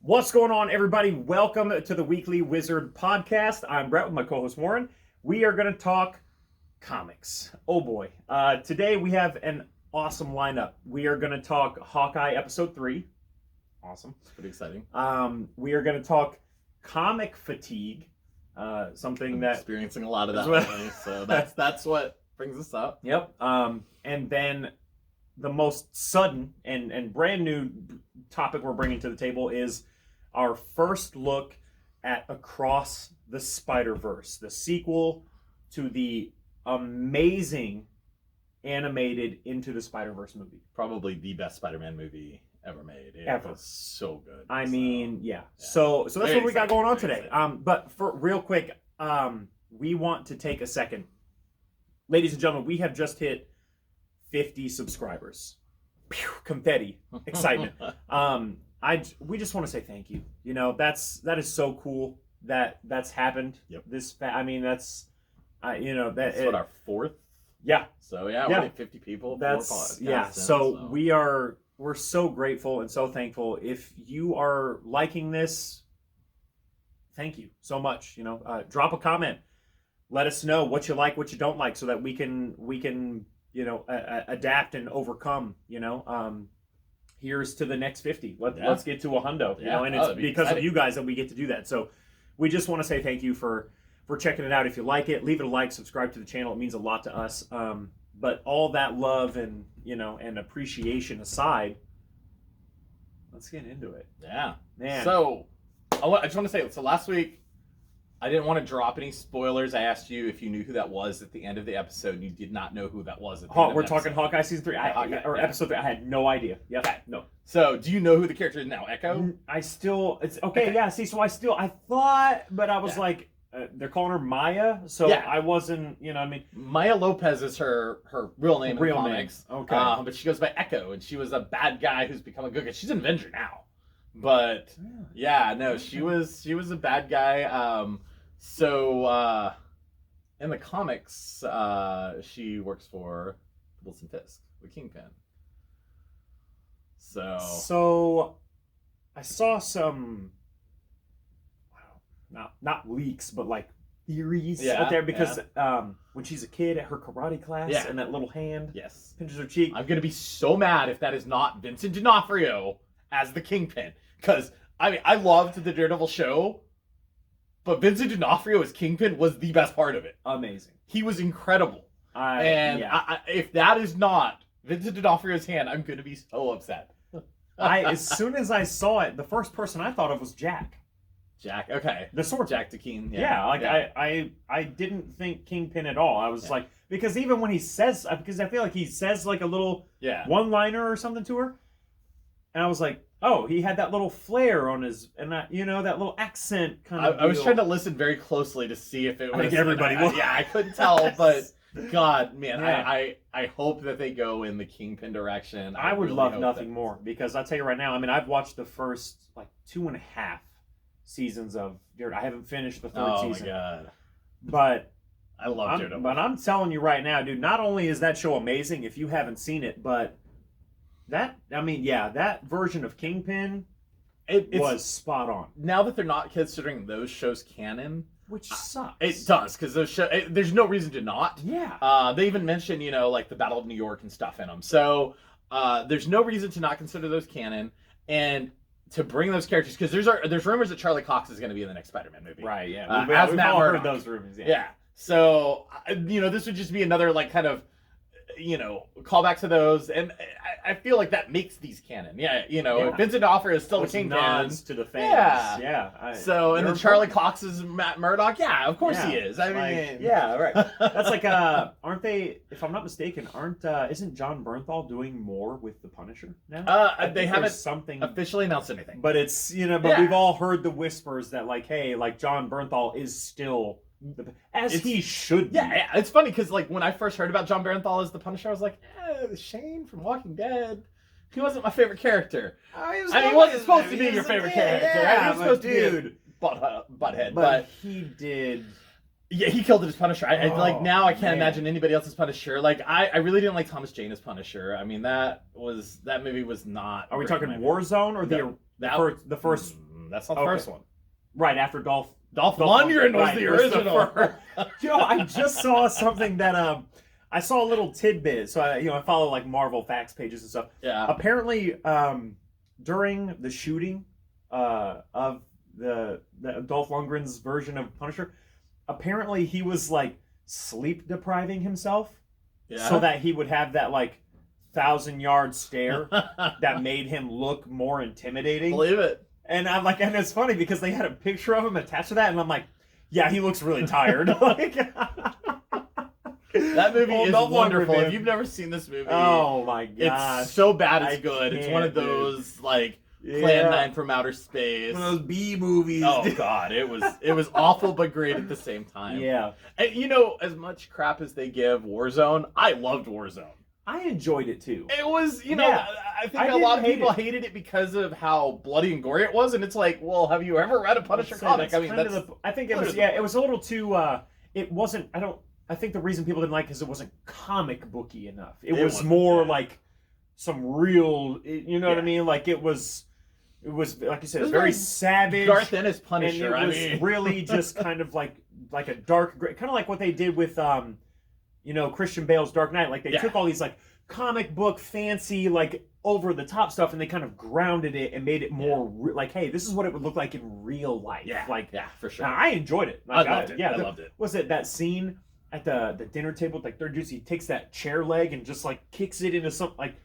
What's going on, everybody? Welcome to the Weekly Wizard Podcast. I'm Brett with my co-host Warren. We are going to talk comics. Oh boy. Today we have an awesome lineup. We are going to talk Hawkeye Episode 3. Awesome. Pretty exciting. We are going to talk comic fatigue. Something that... experiencing a lot of that lately, so that's what brings us up. Yep. And then the most sudden and brand new topic we're bringing to the table is our first look at Across the Spiderverse, the sequel to the amazing animated Into the Spider-Verse movie. Probably the best Spider-Man movie ever made. It Ever. was so good. I mean, yeah. So that's what we got going on today. But for real quick, we want to take a second. Ladies and gentlemen, we have just hit 50 subscribers. Pew, confetti, excitement. We just want to say thank you. You know, that is so cool that's happened. Yep. That's that's what our fourth. Yeah. So yeah, Yeah. we're at 50 people. That's So we're so grateful and so thankful. If you are liking this, thank you so much. You know, drop a comment. Let us know what you like, what you don't like, so that we can adapt and overcome. Here's to the next 50. Let's get to a hundo. And it's because of you guys that we get to do that. So we just want to say thank you for checking it out. If you like it, leave it a like, subscribe to the channel. It means a lot to us. But all that love and appreciation aside, let's get into it. Yeah. Man. So I just want to say, so last week I didn't want to drop any spoilers. I asked you if you knew who that was at the end of the episode, and you did not know who that was at the end of We're the talking episode. Hawkeye season 3 episode 3. I had no idea. Yep. Okay. No. So do you know who the character is now? Echo? It's okay. Yeah. See, so I thought, but I was like, they're calling her Maya, so I wasn't. Maya Lopez is her real name in the comics. Name. Okay. But she goes by Echo, and she was a bad guy who's become a good guy. She's an Avenger now, but she was a bad guy. So in the comics, she works for Wilson Fisk, the Kingpin. So I saw some, not leaks, but like theories out there because when she's a kid at her karate class and that little hand pinches her cheek. I'm gonna be so mad if that is not Vincent D'Onofrio as the Kingpin, because I loved the Daredevil show. But Vincent D'Onofrio as Kingpin was the best part of it. Amazing. He was incredible. If that is not Vincent D'Onofrio's hand, I'm going to be so upset. As soon as I saw it, the first person I thought of was Jack. Jack, okay. The sword. Jack DeKeen. I didn't think Kingpin at all. I was like, because even when he says, because I feel like he says like a little one-liner or something to her. And I was like, oh, he had that little flair on his, and that little accent kind of. I was trying to listen very closely to see if it was. I think everybody was. I couldn't tell, but God, man, I hope that they go in the Kingpin direction. I would love nothing more, because I'll tell you right now. I mean, I've watched the first 2.5 seasons of Daredevil. I haven't finished the third season. Oh my God! But I love Daredevil. But I'm telling you right now, dude. Not only is that show amazing, if you haven't seen it, but that version of Kingpin, it was spot on. Now that they're not considering those shows canon, which sucks. It does, because those shows, there's no reason to not. Yeah. They even mention, like the Battle of New York and stuff in them. So there's no reason to not consider those canon and to bring those characters, because there's rumors that Charlie Cox is going to be in the next Spider-Man movie. Right. Yeah. We've all heard those rumors. Yeah. So this would just be another kind of callback to those, and I feel like that makes these canon. If Vincent D'Onofrio is still the Kingpin, nods to the fans. And then Charlie Cox is Matt Murdock. Yeah, of course he is. I mean, right. That's like, aren't they? If I'm not mistaken, isn't John Bernthal doing more with the Punisher now? They haven't officially announced anything, but it's but we've all heard the whispers that John Bernthal is still. He should be. Yeah, it's funny because when I first heard about John Bernthal as the Punisher, I was like, Shane from Walking Dead. He wasn't my favorite character. He wasn't supposed to be your favorite character. Yeah, he was supposed to be butthead. But he did. Yeah, he killed it as Punisher. Now I can't imagine anybody else as Punisher. I really didn't like Thomas Jane as Punisher. I mean, that movie was not. Are we talking Warzone or the first? That's not the Okay. first one. Right after Dolph Lundgren was right, the was original. first. I just saw something that I saw a little tidbit. So I follow like Marvel facts pages and stuff. Yeah. Apparently, during the shooting of the Dolph Lundgren's version of Punisher, apparently he was like sleep depriving himself, so that he would have that like 1,000-yard stare that made him look more intimidating. Believe it. And I'm like, and it's funny because they had a picture of him attached to that, and I'm like, yeah, he looks really tired. Like, that movie is no longer, wonderful. man. If you've never seen this movie, Oh my gosh, it's so bad it's I good. It's one of can't, those like Plan 9 from outer space. One of those B movies. Oh god, it was awful but great at the same time. Yeah. And as much crap as they give Warzone, I loved Warzone. I enjoyed it too. It was, Yeah. I think I a lot of didn't hate people it. hated it because of how bloody and gory it was, and it's like, well, have you ever read a Punisher comic? I mean, I think it was, literally- yeah, it was a little too, it wasn't, I think the reason people didn't like it is it wasn't comic booky enough. It was wasn't, more yeah. like some real, you know what I Yeah. mean? Like it was, like you said, It was very very savage. Garth Ennis And Punisher. it was really just kind of like a dark, kind of like what they did with, Christian Bale's Dark Knight. Like they Yeah. took all these like comic book fancy, like over the top stuff, and they kind of grounded it and made it more like, hey, this is what it would look like in real life. Yeah, Like, yeah, for sure. I enjoyed it. I Like, loved it. Yeah, I loved it. Was it that scene at the dinner table with like Third Juice? He takes that chair leg and just like kicks it into something like.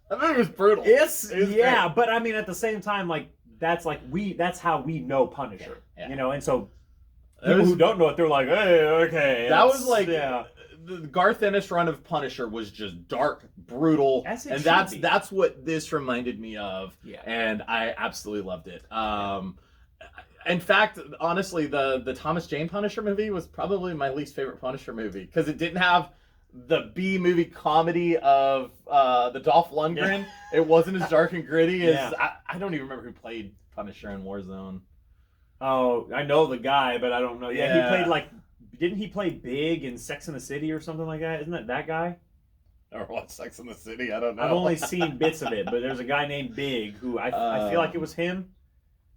That movie was brutal. It's It was yeah, great. but I mean at the same time, like that's how we know Punisher. Yeah, yeah. And so It people was- who don't know it, they're like, hey, okay. That that's- was like yeah. the Garth Ennis run of Punisher was just dark, brutal, As it and should be. that's what this reminded me of. Yeah. And I absolutely loved it. In fact, honestly, the Thomas Jane Punisher movie was probably my least favorite Punisher movie because it didn't have the B movie comedy of the Dolph Lundgren. It wasn't as dark and gritty as I don't even remember who played Punisher in Warzone. Oh, I know the guy, but I don't know. Yeah, Yeah. he played like. Didn't he play Big in Sex and the City or something like that? Isn't that guy? Or what? Sex in the City? I don't know. I've only seen bits of it, but there's a guy named Big who I feel like it was him.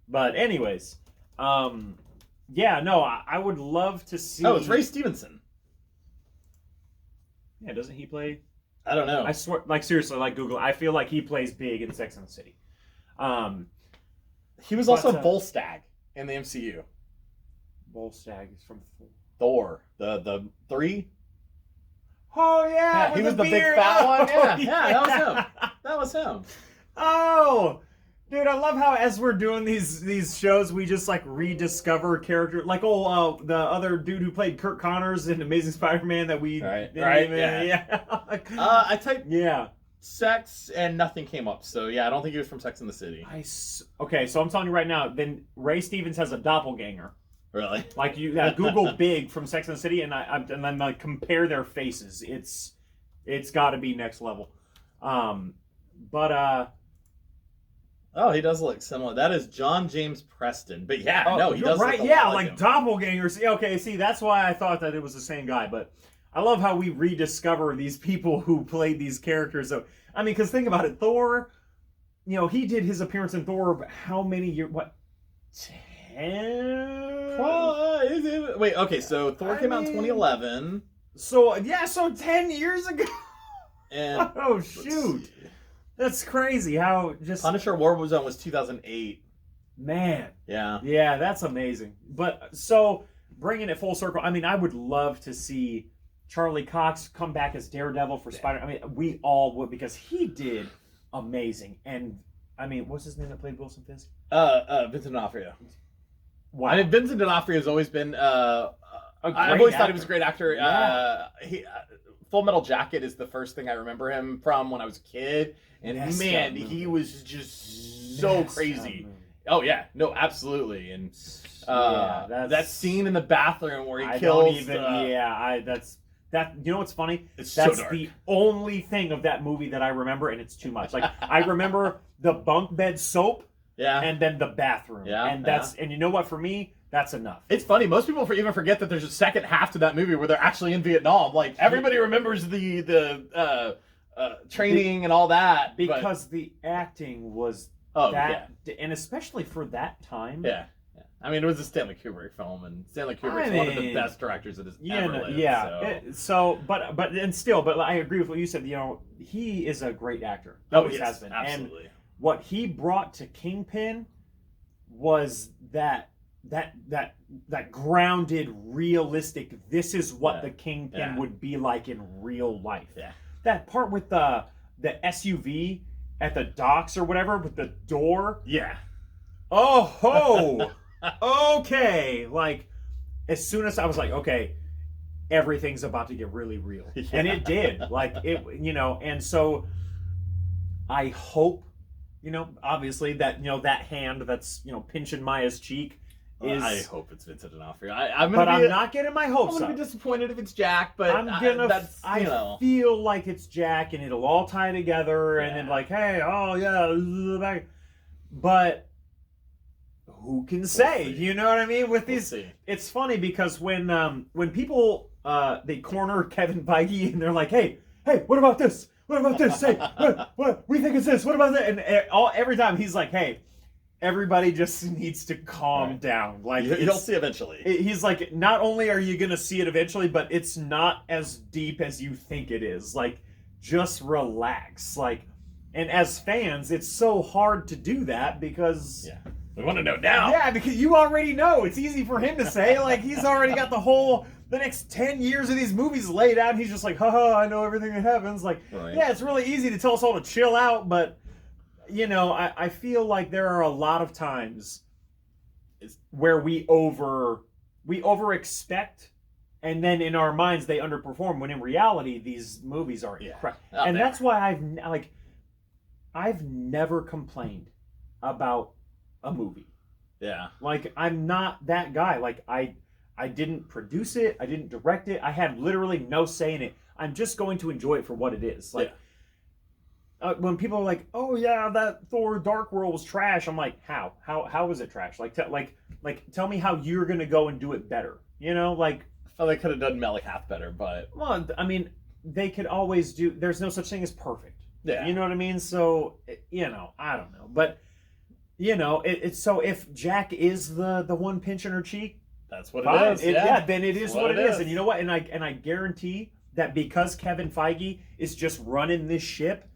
But anyways, yeah, no, I would love to see. Oh, it's Ray Stevenson. Yeah, doesn't he play? I don't know. I swear, like seriously, like Google. I feel like he plays Big in Sex and the City. He was also but, Volstagg in the MCU. Volstagg is from. Thor, the 3. Oh yeah, Yeah, with he was the big beard. fat one. Oh, Yeah, that was him. That was him. Oh, dude, I love how as we're doing these shows, we just like rediscover character, like the other dude who played Kurt Connors in Amazing Spider-Man that we Right, didn't right, even- yeah. yeah. I typed Yeah. sex and nothing came up. So yeah, I don't think he was from Sex and the City. Okay, so I'm telling you right now, then Ray Stevens has a doppelganger. Really? Like you Google Big from Sex and the City, and and then like compare their faces. It's got to be next level. But Oh, he does look similar. That is John James Preston. But yeah, no, he you're does right. look a Yeah, lot like him. doppelgangers. Yeah, okay, see, that's why I thought that it was the same guy. But I love how we rediscover these people who played these characters. So I mean, because think about it, Thor. He did his appearance in Thor. How many years? What? 10? Wait, okay, so Thor came out in 2011. So 10 years ago. And Oh shoot, that's crazy. How just Punisher Warzone was 2008. man. Yeah. That's amazing. But so bringing it full circle, I mean, I would love to see Charlie Cox come back as Daredevil for Spider. I mean, we all would because he did amazing. And I mean, what's his name that played Wilson Fisk? Vincent D'Onofrio. Wow. I mean, Vincent D'Onofrio has always been. I've great always thought he was a actor. great actor. Yeah. Full Metal Jacket is the first thing I remember him from when I was a kid, and Yes, man, that movie. he was just so Yes, crazy. that movie. Oh yeah, no, absolutely, and Yeah, that scene in the bathroom where he I kills. don't even. That's that. You know what's funny? It's That's so dark. the only thing of that movie that I remember, and it's too much. Like I remember the bunk bed soap, Yeah, and then the bathroom. Yeah, and and you know what? For me, that's enough. it's funny. Most people even forget that there's a second half to that movie where they're actually in Vietnam. Like everybody remembers the training and all that, but- Because the acting was Oh, and especially for that time. Yeah. I mean, it was a Stanley Kubrick film, and Stanley Kubrick's one of the best directors that has ever lived. Yeah. But I agree with what you said. You know, he is a great actor. Always has been. Absolutely. And what he brought to Kingpin was that grounded, realistic. This is what the Kingpin would be like in real life. Yeah. That part with the SUV at the docks or whatever with the door. Yeah. Oh ho. Okay, like as soon as I was like, okay, everything's about to get really real, and it did. Like it, you know, and so I hope, you know, obviously that that hand that's pinching Maya's cheek is. I hope it's Vincent D'Onofrio. I'm not getting my hopes up. I'm gonna be disappointed if it's Jack, but I feel like it's Jack, and it'll all tie together, and then like, hey, oh yeah, but. Who can say? You know what I mean? With these, it's funny because when people they corner Kevin Feige and they're like, hey, what about this? What about this? Hey, what we think it's this? What about that? And every time he's like, hey, everybody just needs to calm down. Like you'll see eventually. He's like, not only are you gonna see it eventually, but it's not as deep as you think it is. Like, just relax. Like, and as fans, it's so hard to do that because. Yeah. We want to know now. Yeah, because you already know. It's easy for him to say. Like, he's already got the next 10 years of these movies laid out, and he's just like, haha, I know everything that happens. Like, yeah, it's really easy to tell us all to chill out, but, I feel like there are a lot of times where we over expect, and then in our minds they underperform, when in reality, these movies are incredible. And that's why I've never complained about a movie. Yeah. Like, I'm not that guy. Like, I didn't produce it. I didn't direct it. I had literally no say in it. I'm just going to enjoy it for what it is. Like, when people are like, "Oh yeah, that Thor Dark World was trash," I'm like, "How? How was it trash? Like, tell me how you're gonna go and do it better." Like, I felt they could have done Melech Hath better, but well, I mean, they could always do. There's no such thing as perfect. Yeah. You know what I mean? So, I don't know, but. It's so if Jack is the one pinching her cheek, that's what it is. Then it is what it is. And you know what? And I guarantee that because Kevin Feige is just running this ship,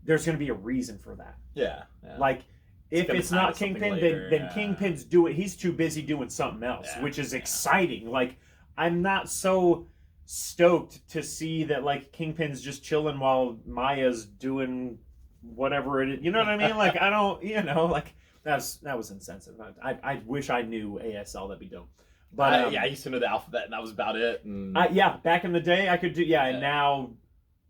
there's going to be a reason for that. Yeah. Like, if it's not Kingpin, then Kingpin's he's too busy doing something else, which is exciting. Like, I'm not so stoked to see that, like, Kingpin's just chilling while Maya's doing whatever it is. You know what I mean? Like, I don't, like. That was insensitive. I wish I knew ASL. That'd be dope. But I used to know the alphabet, and that was about it. And back in the day I could do. And now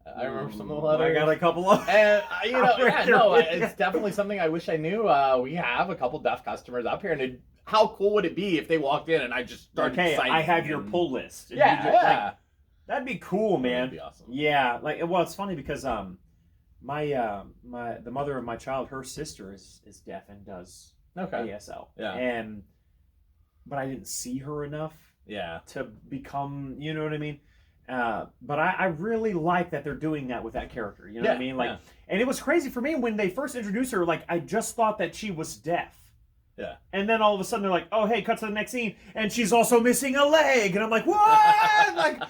I remember some of the letters. I got a couple of. And it's definitely something I wish I knew. We have a couple deaf customers up here, and how cool would it be if they walked in and I just started? Okay, I have your pull list. Like, that'd be cool, man. That'd be awesome. Yeah, it's funny because the mother of my child, her sister is deaf and does ASL. Yeah. But I didn't see her enough. Yeah. To become, you know what I mean? But I really like that they're doing that with that character. You know what I mean? Like, and it was crazy for me when they first introduced her. Like, I just thought that she was deaf. Yeah. And then all of a sudden they're like, oh, hey, cut to the next scene, and she's also missing a leg. And I'm like, what? Like,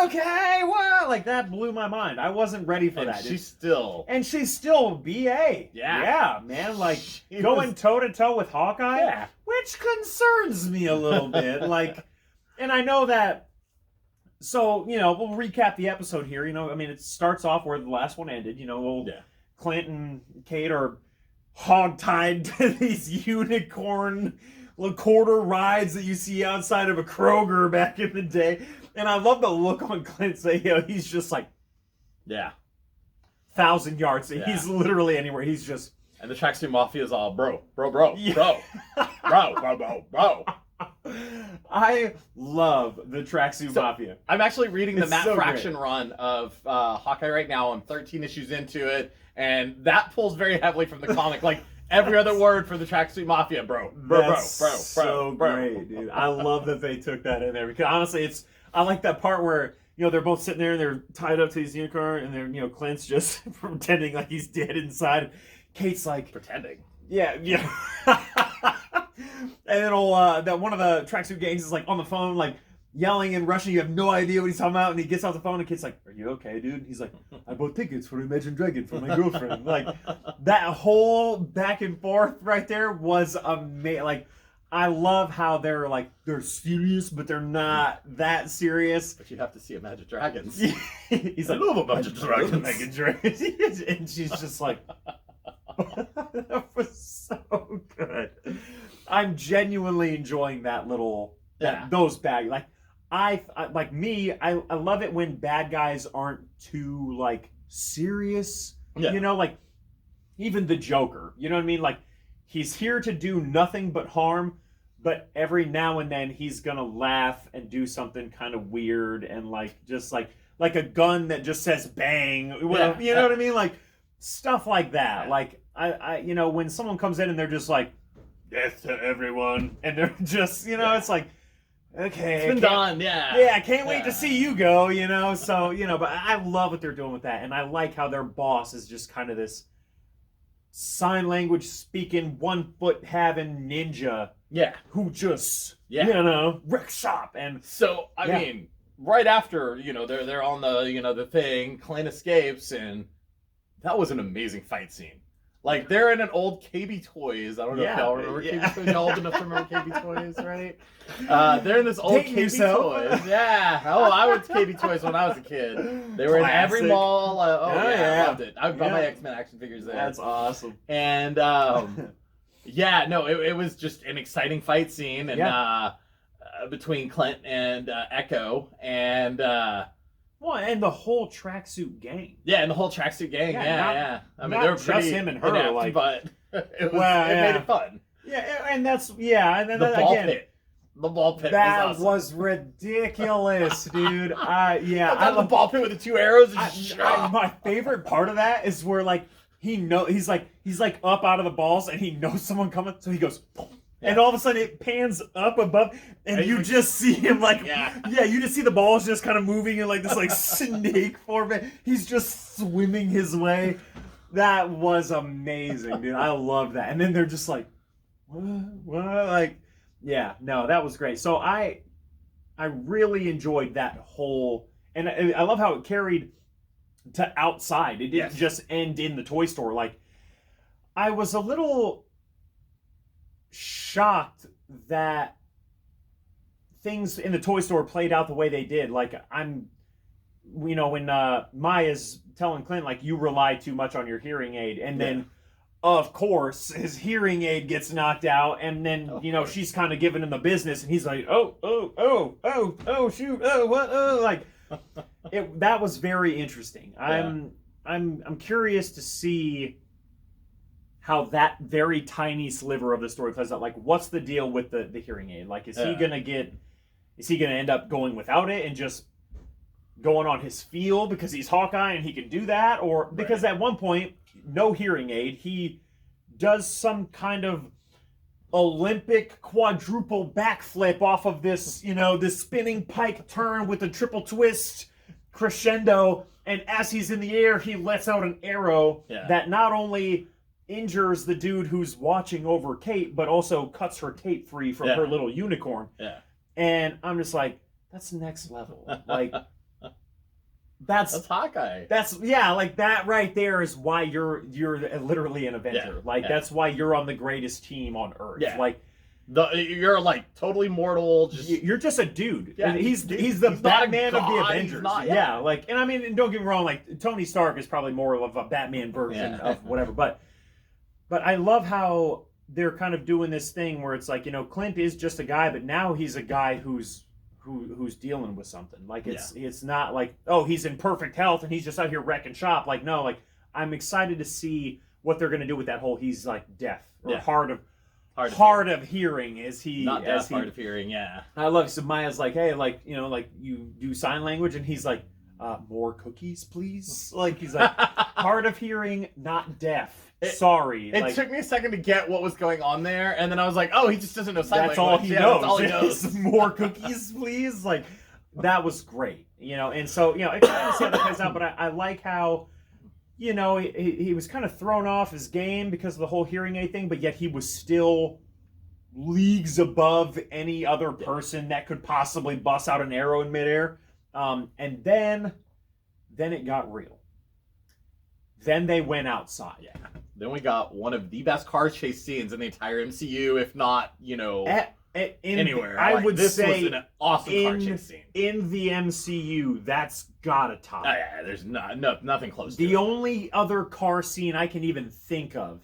okay, what? Like, that blew my mind. I wasn't ready for that. She's still BA. Yeah, man. Like, going toe-to-toe with Hawkeye, which concerns me a little bit. Like, and I know that, so, we'll recap the episode here. I mean, it starts off where the last one ended. Clint and Kate are hog-tied to these unicorn quarter rides that you see outside of a Kroger back in the day. And I love the look on Clint's face. He's just like, 1,000 yards. Yeah. He's literally anywhere. He's just... And the Tracksuit Mafia is all, bro. I love the Tracksuit Mafia. I'm actually reading the Matt Fraction run of Hawkeye right now. I'm 13 issues into it, and that pulls very heavily from the comic. Like, every other word for the Tracksuit Mafia, bro. So great, dude. I love that they took that in there, because honestly, I like that part where they're both sitting there and they're tied up to these unicorn, and they're Clint's just pretending like he's dead inside. Kate's like pretending. Yeah. And then that one of the tracksuit gangs is like on the phone, like yelling and rushing. You have no idea what he's talking about, and he gets off the phone. And the kid's like, "Are you okay, dude?" He's like, "I bought tickets for Imagine Dragon for my girlfriend." Like that whole back and forth right there was amazing. Like I love how they're serious, but they're not that serious. But you have to see Imagine Dragons. He's like, I love Imagine Dragons. Imagine Dragons. And she's just like, that was so good. I'm genuinely enjoying that little, those bad, like, I love it when bad guys aren't too, like, serious, you know, like, even the Joker, you know what I mean? Like, he's here to do nothing but harm, but every now and then he's gonna laugh and do something kind of weird and, like, just, like a gun that just says bang, you know what I mean? Like, stuff like that. Like, I you know, when someone comes in and they're just like, death to everyone, and they're just, you know, it's like, okay, it's been done, I can't wait to see you go, you know. So, you know, but I love what they're doing with that, and I like how their boss is just kind of this sign language speaking, 1 foot having ninja, who just, you know, wreck shop. And so I mean, right after, you know, they're on the, you know, the thing, Clint escapes, and that was an amazing fight scene. Like, they're in an old KB Toys. I don't know if y'all remember KB Toys. Y'all old enough to remember KB Toys, right? They're in this old KB Toys. Yeah. Oh, I went to KB Toys when I was a kid. They were in every mall. I loved it. I bought my X-Men action figures there. That's awesome. And, it was just an exciting fight scene. And between Clint and Echo. And... well, and the whole tracksuit gang. Yeah, and the whole tracksuit gang. I mean, not they were just pretty him and her, inept, like, but it made it fun. Yeah, and that's and then the ball again, pit. The ball pit. That was awesome. was ridiculous, dude. I love the ball pit with the 2 arrows. My favorite part of that is where, like, he's like up out of the balls and he knows someone coming, so he goes. And all of a sudden it pans up above, and you just see him like, you just see the balls just kind of moving in like this like snake form. He's just swimming his way. That was amazing, dude. I love that. And then they're just like, what? Like, that was great. So I really enjoyed that whole, and I love how it carried to outside. It didn't just end in the toy store. Like, I was a little shocked that things in the toy store played out the way they did. Like, when Maya's telling Clint, like, you rely too much on your hearing aid, and then of course his hearing aid gets knocked out, and then she's kind of giving him the business, and he's like, oh shoot, like that was very interesting. I'm curious to see how that very tiny sliver of the story plays out. Like, what's the deal with the hearing aid? Like, is he gonna end up going without it and just going on his feel because he's Hawkeye and he can do that? Or because at one point, no hearing aid, he does some kind of Olympic quadruple backflip off of this, this spinning pike turn with a triple twist crescendo, and as he's in the air, he lets out an arrow that not only injures the dude who's watching over Kate, but also cuts her cape free from her little unicorn. Yeah. And I'm just like, that's next level. Like, that's Hawkeye. Like, that right there is why you're literally an Avenger. That's why you're on the greatest team on Earth. Yeah. Like, you're like totally mortal. You're just a dude. Yeah, he's the Batman of the Avengers. Like, and I mean, and don't get me wrong, like, Tony Stark is probably more of a Batman version of whatever, but I love how they're kind of doing this thing where it's like, Clint is just a guy, but now he's a guy who's dealing with something. Like, it's not like, oh, he's in perfect health and he's just out here wrecking shop. Like, no, like, I'm excited to see what they're going to do with that whole, he's like deaf or hard of hearing. Is he not deaf, hard of hearing? Yeah. I love it. So Maya's like, hey, like, like, you do sign language, and he's like, more cookies, please. Like, he's like, hard of hearing, not deaf. Sorry. It took me a second to get what was going on there, and then I was like, oh, he just doesn't know sign language. That's all he knows. That's all he knows. More cookies, please. Like, that was great. And so, I kind of see how that plays out, but I like how you know, he was kind of thrown off his game because of the whole hearing aid thing, but yet he was still leagues above any other person that could possibly bust out an arrow in midair. And then it got real. Then they went outside. Yeah. Then we got one of the best car chase scenes in the entire MCU, if not, you know, anywhere. I would this say was an awesome car chase scene. In the MCU, that's gotta top. Oh, yeah, there's nothing close to The it. only other car scene I can even think of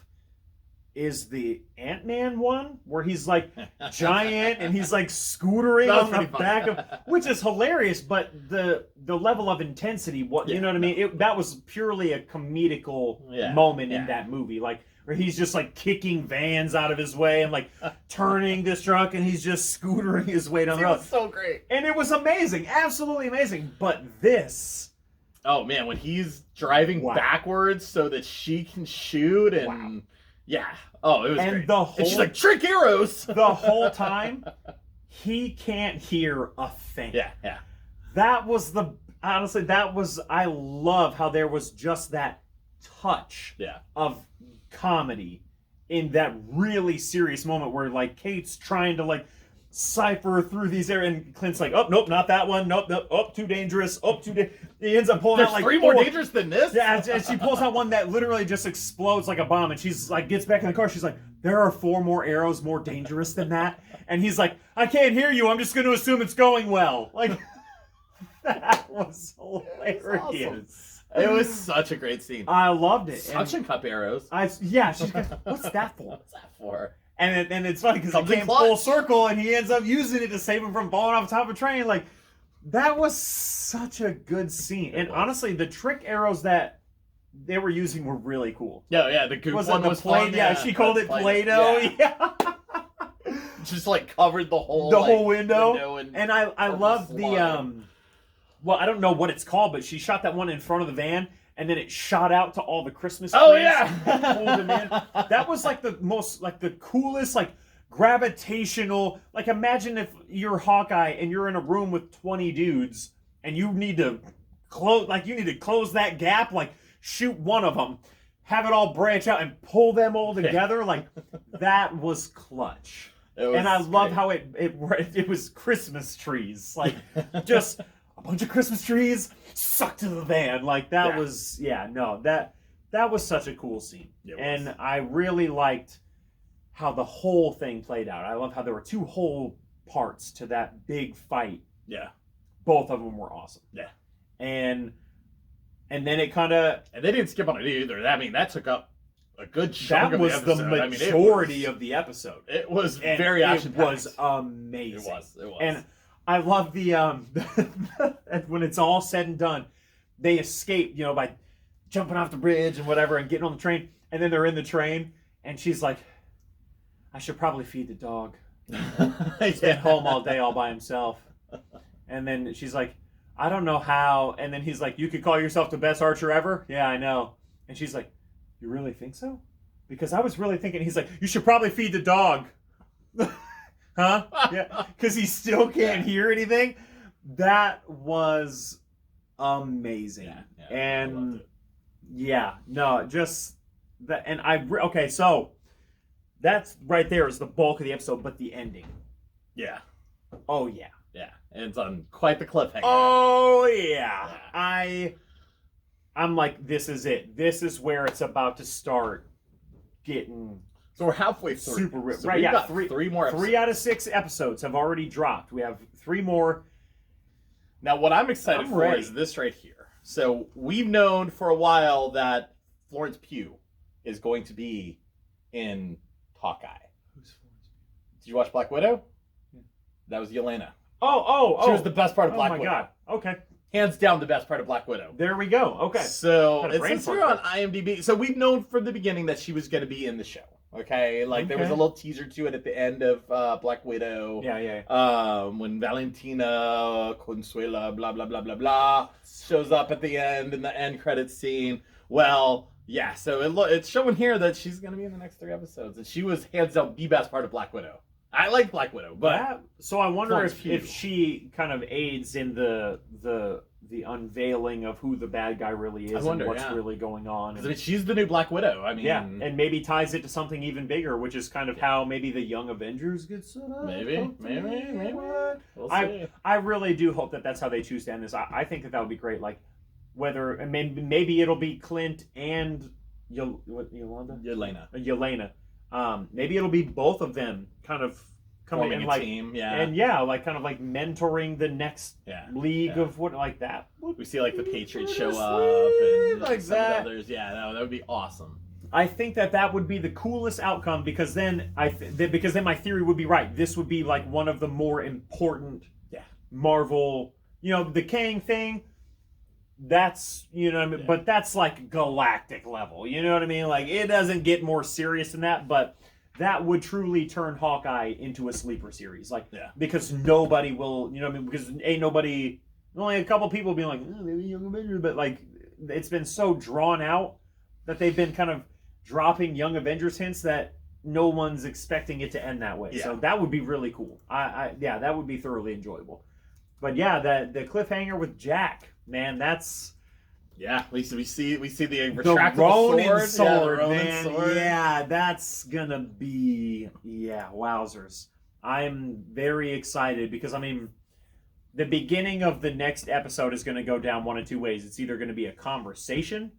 is the Ant-Man one, where he's like giant and he's like scootering on the back of, which is hilarious, but the level of intensity, you know what I mean? That was purely a comedical moment in that movie, like where he's just like kicking vans out of his way and like turning this truck, and he's just scootering his way down the road. It was so great, and it was amazing, absolutely amazing. But this, oh man, when he's driving backwards so that she can shoot and. Yeah. Oh, it was great. And she's like, trick arrows! The whole time, he can't hear a thing. Yeah. Honestly, I love how there was just that touch of comedy in that really serious moment where, like, Kate's trying to, like, cipher through these areas, and Clint's like, oh, nope, not that one, nope, oh, too dangerous, he ends up pulling out like 3 more dangerous than this? Yeah, and she pulls out one that literally just explodes like a bomb, and she's like, gets back in the car, she's like, there are 4 more arrows more dangerous than that, and he's like, I can't hear you, I'm just going to assume it's going well. Like, that was hilarious. It was such a great scene. I loved it. Suction cup arrows. She's like, what's that for? What's that for? And it's funny because it came full circle, and he ends up using it to save him from falling off the top of a train. Like, that was such a good scene. And honestly, the trick arrows that they were using were really cool. Yeah, the goop one was fun. Yeah, she called it Play-Doh. Yeah. Just like covered the whole window. And I love the well, I don't know what it's called, but she shot that one in front of the van, and then it shot out to all the Christmas trees. Oh yeah, pulled them in. That was like the coolest, like gravitational. Like, imagine if you're Hawkeye and you're in a room with 20 dudes, and you need to close that gap. Like, shoot one of them, have it all branch out, and pull them all together. Like, that was clutch. And I love how it was Christmas trees, like just a bunch of Christmas trees sucked to the van. Like, that was that was such a cool scene. And I really liked how the whole thing played out. I love how there were 2 whole parts to that big fight. Yeah. Both of them were awesome. Yeah. And then it kind of... And they didn't skip on it either. I mean, that took up a good chunk of the episode. That was the majority of the episode. It was very action-packed. It was amazing. It was. And I love the when it's all said and done, they escape, by jumping off the bridge and whatever and getting on the train, and then they're in the train, and she's like, I should probably feed the dog. He's been home all day all by himself. And then she's like, I don't know how. And then he's like, you could call yourself the best archer ever? Yeah, I know. And she's like, you really think so? Because I was really thinking, he's like, you should probably feed the dog. Huh? Yeah, because he still can't hear anything. That was amazing. And just that. And okay, so that's right there is the bulk of the episode, but the ending. Yeah. Oh yeah. Yeah, and it's on quite the cliffhanger. Oh yeah. I'm like, this is it. This is where it's about to start getting. So we're halfway through. Super rip. So right, we've yeah. got 3 more episodes. 3 out of 6 episodes have already dropped. We have 3 more. Now, what I'm excited for is this right here. So we've known for a while that Florence Pugh is going to be in Hawkeye. Who's Florence Pugh? Did you watch Black Widow? Yeah. That was Yelena. Oh. She was the best part of Black Widow. Oh my god. Okay. Hands down the best part of Black Widow. There we go. Okay. So it's here on IMDb. So we've known from the beginning that she was going to be in the show. Okay, there was a little teaser to it at the end of Black Widow. Yeah. When Valentina Consuela, blah blah blah blah blah, shows up at the end in the end credits scene. Well, yeah. So it's showing here that she's gonna be in the next 3 episodes, and she was hands down the best part of Black Widow. I like Black Widow, but so I wonder Florence if Pugh. she kind of aids in the unveiling of who the bad guy really is wonder, and what's yeah. really going on. 'Cause, I mean, she's the new Black Widow. I mean, Yeah, and maybe ties it to something even bigger, which is kind of how maybe the Young Avengers get set up. maybe. We'll see. I really do hope that that's how they choose to end this. I think that would be great. Like, whether and maybe it'll be Clint and Yolanda? Yelena. Maybe it'll be both of them kind of coming Forming in a like team, yeah. and like kind of like mentoring the next league of what like that. We see like the Patriots show up and like some that. of the others. Yeah, that would be awesome. I think that would be the coolest outcome because then because then my theory would be right. This would be like one of the more important Marvel, the Kang thing. That's what I mean, but that's like galactic level. You know what I mean? Like it doesn't get more serious than that, but that would truly turn Hawkeye into a sleeper series. Like because nobody will, because ain't nobody, only a couple people being like, oh, maybe Young Avengers, but like it's been so drawn out that they've been kind of dropping Young Avengers hints that no one's expecting it to end that way. So that would be really cool. That would be thoroughly enjoyable. But the cliffhanger with Jack, man, that's we see the retractable sword, Ronin man. sword. Yeah, that's gonna be wowzers. I'm very excited because I mean, the beginning of the next episode is going to go down one of two ways. It's either going to be a conversation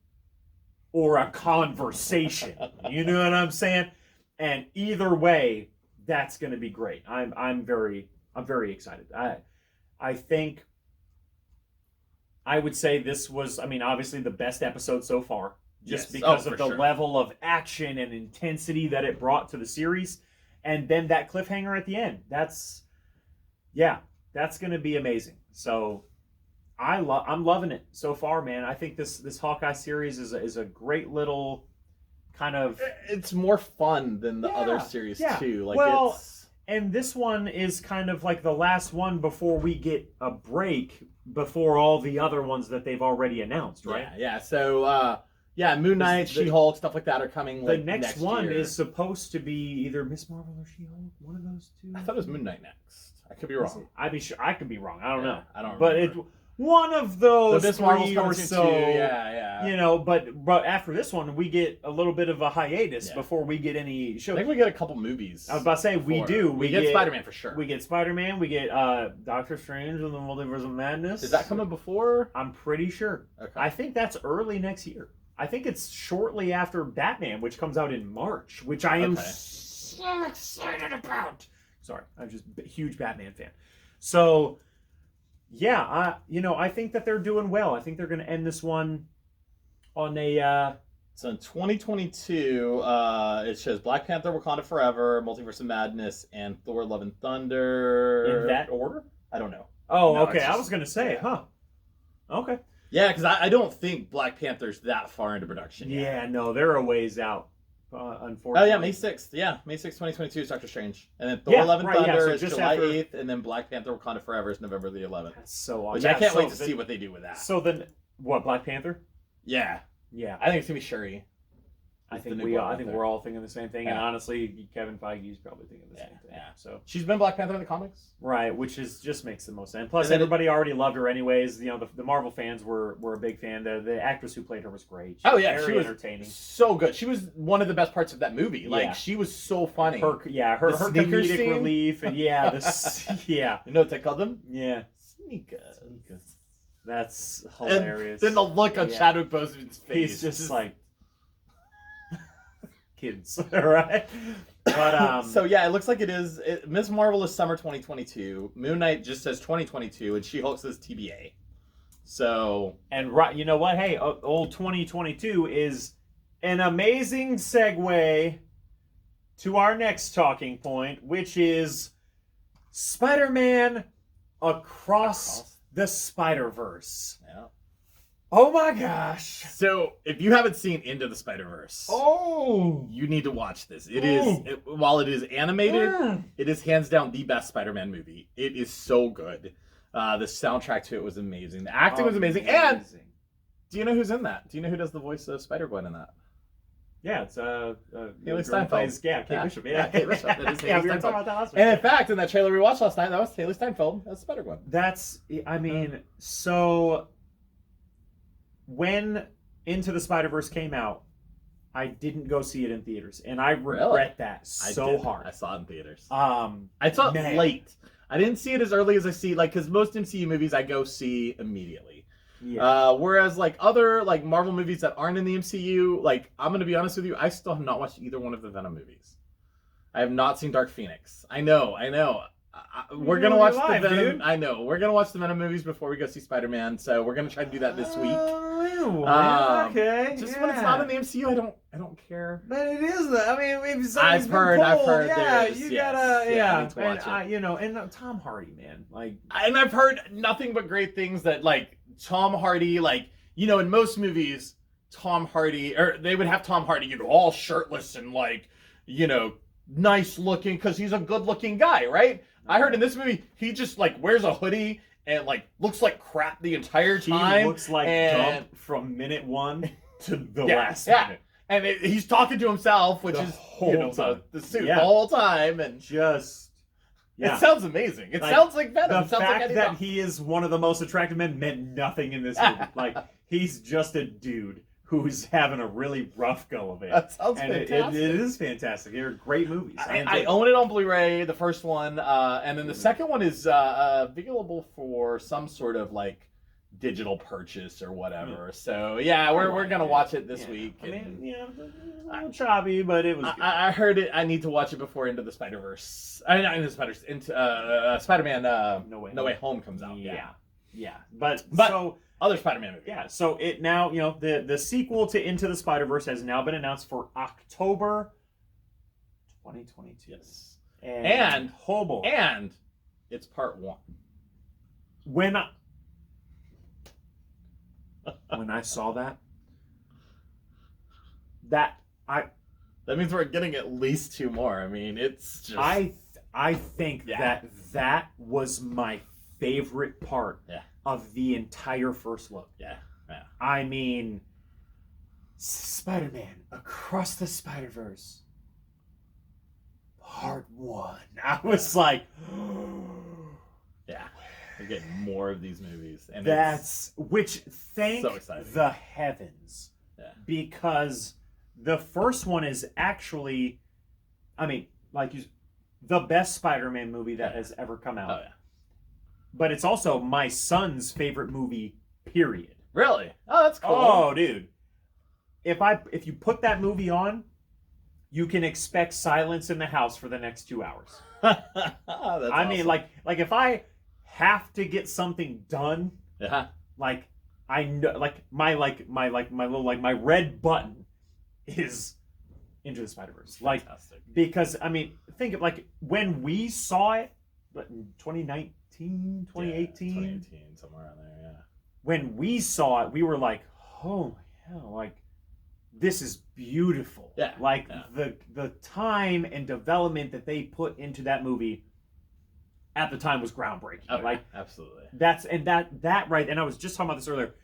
or a conversation. You know what I'm saying? And either way, that's going to be great. I'm very excited. I think I would say this was, I mean, obviously the best episode so far, just because of the level of action and intensity that it brought to the series, and then that cliffhanger at the end. That's going to be amazing. So I'm loving it so far, man. I think this Hawkeye series is a great little kind of. It's more fun than the other series too. Like and this one is kind of like the last one before we get a break before all the other ones that they've already announced, right? Yeah. So, Moon Knight, She-Hulk, stuff like that are coming. The next one year. Is supposed to be either Miss Marvel or She-Hulk. One of those two. I thought it was Moon Knight next. I could be wrong. I'd be sure. I could be wrong. I don't know. I don't remember. But one of those Miss three or so. Yeah. But after this one, we get a little bit of a hiatus before we get any show. I think we get a couple movies. I was about to say we do. We get Spider-Man for sure. We get Spider-Man. We get Doctor Strange and the Multiverse of Madness. Is that coming before? I'm pretty sure. Okay. I think that's early next year. I think it's shortly after Batman, which comes out in March, which I am so excited about. Sorry, I'm just a huge Batman fan. So, I think that they're doing well. I think they're going to end this one on a. So in 2022, it shows Black Panther, Wakanda Forever, Multiverse of Madness, and Thor: Love and Thunder. In that order? I don't know. Oh, no, okay. I was going to say, Okay. Yeah, because I don't think Black Panther's that far into production yet. Yeah, no, they're a ways out, unfortunately. Oh, yeah, May 6th. Yeah, May 6th, 2022 is Doctor Strange. And then Thor: Love and Thunder is July 8th, and then Black Panther, Wakanda Forever is November the 11th. That's so awesome. Which I can't wait to see what they do with that. So then, what, Black Panther? Yeah. Yeah. I think it's going to be Shuri. I think we're all thinking the same thing, and honestly, Kevin Feige's probably thinking the same thing. Yeah. So she's been Black Panther in the comics, right? Which just makes the most sense. Plus, everybody already loved her anyways. The Marvel fans were a big fan. The actress who played her was great. She was entertaining, so good. She was one of the best parts of that movie. Like she was so funny. Her comedic relief, and you know what they called them? Yeah, sneakers. That's hilarious. And then the look on Chadwick Boseman's face. He's just like. Kids, right? But so it looks like it is. Ms. Marvel is summer 2022. Moon Knight just says 2022, and She-Hulk says TBA. So you know what? Hey, old 2022 is an amazing segue to our next talking point, which is Spider-Man Across the Spider-Verse. Yeah. Oh my gosh! So, if you haven't seen Into the Spider-Verse, you need to watch this. While it is animated, it is hands down the best Spider-Man movie. It is so good. The soundtrack to it was amazing. The acting was amazing. And do you know who's in that? Do you know who does the voice of Spider-Gwen in that? Yeah, it's Haley girl Steinfeld. plays- yeah, Kate Bishop. Yeah, Kate Bishop. That is yeah, Haley we were talking Steinfeld. about that last week. And in fact, in that trailer we watched last night, that was Haley Steinfeld. That's Spider-Gwen. That's, I mean, so when Into the Spider-Verse came out, I didn't go see it in theaters, and I regret that so hard. I saw it in theaters. I saw it late. I didn't see it as early as I see, like, because most MCU movies I go see immediately. Yeah. Whereas, like, other, like, Marvel movies that aren't in the MCU, like, I'm going to be honest with you, I still have not watched either one of the Venom movies. I have not seen Dark Phoenix. I know. We're going to watch the Venom. Dude. I know. We're going to watch the Venom movies before we go see Spider-Man, so we're going to try to do that this week. Okay. Just when it's not in the MCU, I don't care. But it is. I mean, if I've heard. Yeah, there's, you yes, gotta. I need to watch and, it. you know, and Tom Hardy, man, like, And I've heard nothing but great things that, like, Tom Hardy, like, you know, in most movies, Tom Hardy, or they would have Tom Hardy, you know, all shirtless and, like, you know, nice looking because he's a good looking guy, right? I heard in this movie he just, like, wears a hoodie and, like, looks like crap the entire time. he looks like Dump from minute 1 to the last yeah. minute. And he's talking to himself, which The is whole you know, time. the suit Yeah. the whole time, and Just. Yeah. it sounds amazing. It Like, sounds like Venom. The It sounds fact like that he is one of the most attractive men meant nothing in this movie. Like, he's just a dude who's having a really rough go of it. That sounds and fantastic. it is fantastic. They're great movies. I own it on Blu-ray, the first one, and then the second one is available for some sort of, like, digital purchase or whatever. So yeah, we're gonna watch it this week. I mean, yeah, a little choppy, but it was. Good. I heard it. I need to watch it before Into the Spider-Verse. Into Spider-Man. No Way Home comes out. Yeah. But so other Spider-Man movie. Yeah. So it now, you know, the sequel to Into the Spider-Verse has now been announced for October 2022. Yes. And and it's part 1. When I saw that means we're getting at least 2 more. I mean, it's just I think that was my favorite part of the entire first look. Yeah. I mean, Spider-Man Across the Spider-Verse Part 1. I was like, yeah. We're getting more of these movies, and thank so exciting. the heavens, because the first one is actually, I mean, like the best Spider-Man movie that has ever come out. Oh yeah, but it's also my son's favorite movie. Period. Really? Oh, that's cool. Oh, dude, if you put that movie on, you can expect silence in the house for the next 2 hours. That's I mean, awesome. like if I have to get something done, like I know, my red button is Into the Spider-Verse. Like, fantastic. because I mean, think of, like, when we saw it, but in 2019, 2018, 2018, somewhere around there. Yeah. When we saw it, we were like, oh my hell, like, this is beautiful. Yeah. Like, the time and development that they put into that movie at the time was groundbreaking. Oh, like, absolutely. That right, and I was just talking about this earlier.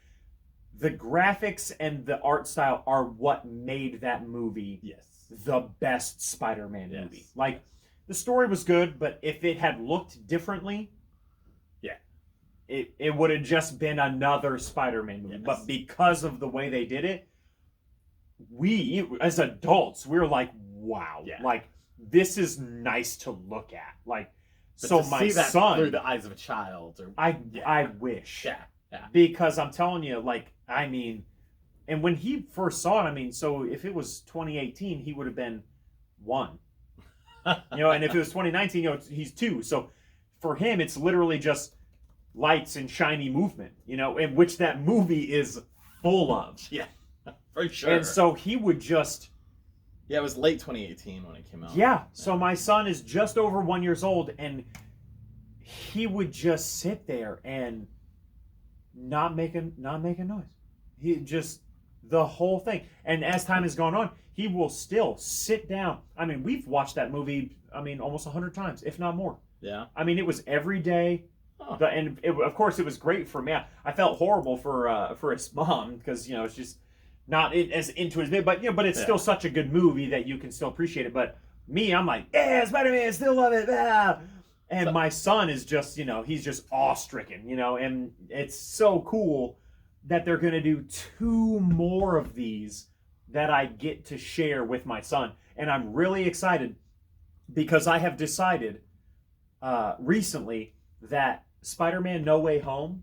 The graphics and the art style are what made that movie the best Spider-Man movie. Like, the story was good, but if it had looked differently, it would have just been another Spider-Man movie. But because of the way they did it, we, as adults, we were like, wow. Like, this is nice to look at. Like, but so to my see that son, through the eyes of a child, or I wish. Yeah. Because I'm telling you, like, I mean, and when he first saw it, I mean, so if it was 2018, he would have been 1. You know, and if it was 2019, you know, he's 2. So for him, it's literally just lights and shiny movement, you know, in which that movie is full of. Yeah, for sure. And so he would just... Yeah, it was late 2018 when it came out. Yeah, so my son is just over 1 year old, and he would just sit there and not make a noise. He just, the whole thing. And as time has gone on, he will still sit down. I mean, we've watched that movie, I mean, almost 100 times, if not more. Yeah. I mean, it was every day. And of course, it was great for me. I felt horrible for his mom, because, you know, it's just, not as into his movie, but but it's still such a good movie that you can still appreciate it. But me, I'm like, yeah, Spider-Man, still love it. Ah. And my son is just, he's just awe-stricken, and it's so cool that they're going to do 2 more of these that I get to share with my son. And I'm really excited because I have decided recently that Spider-Man No Way Home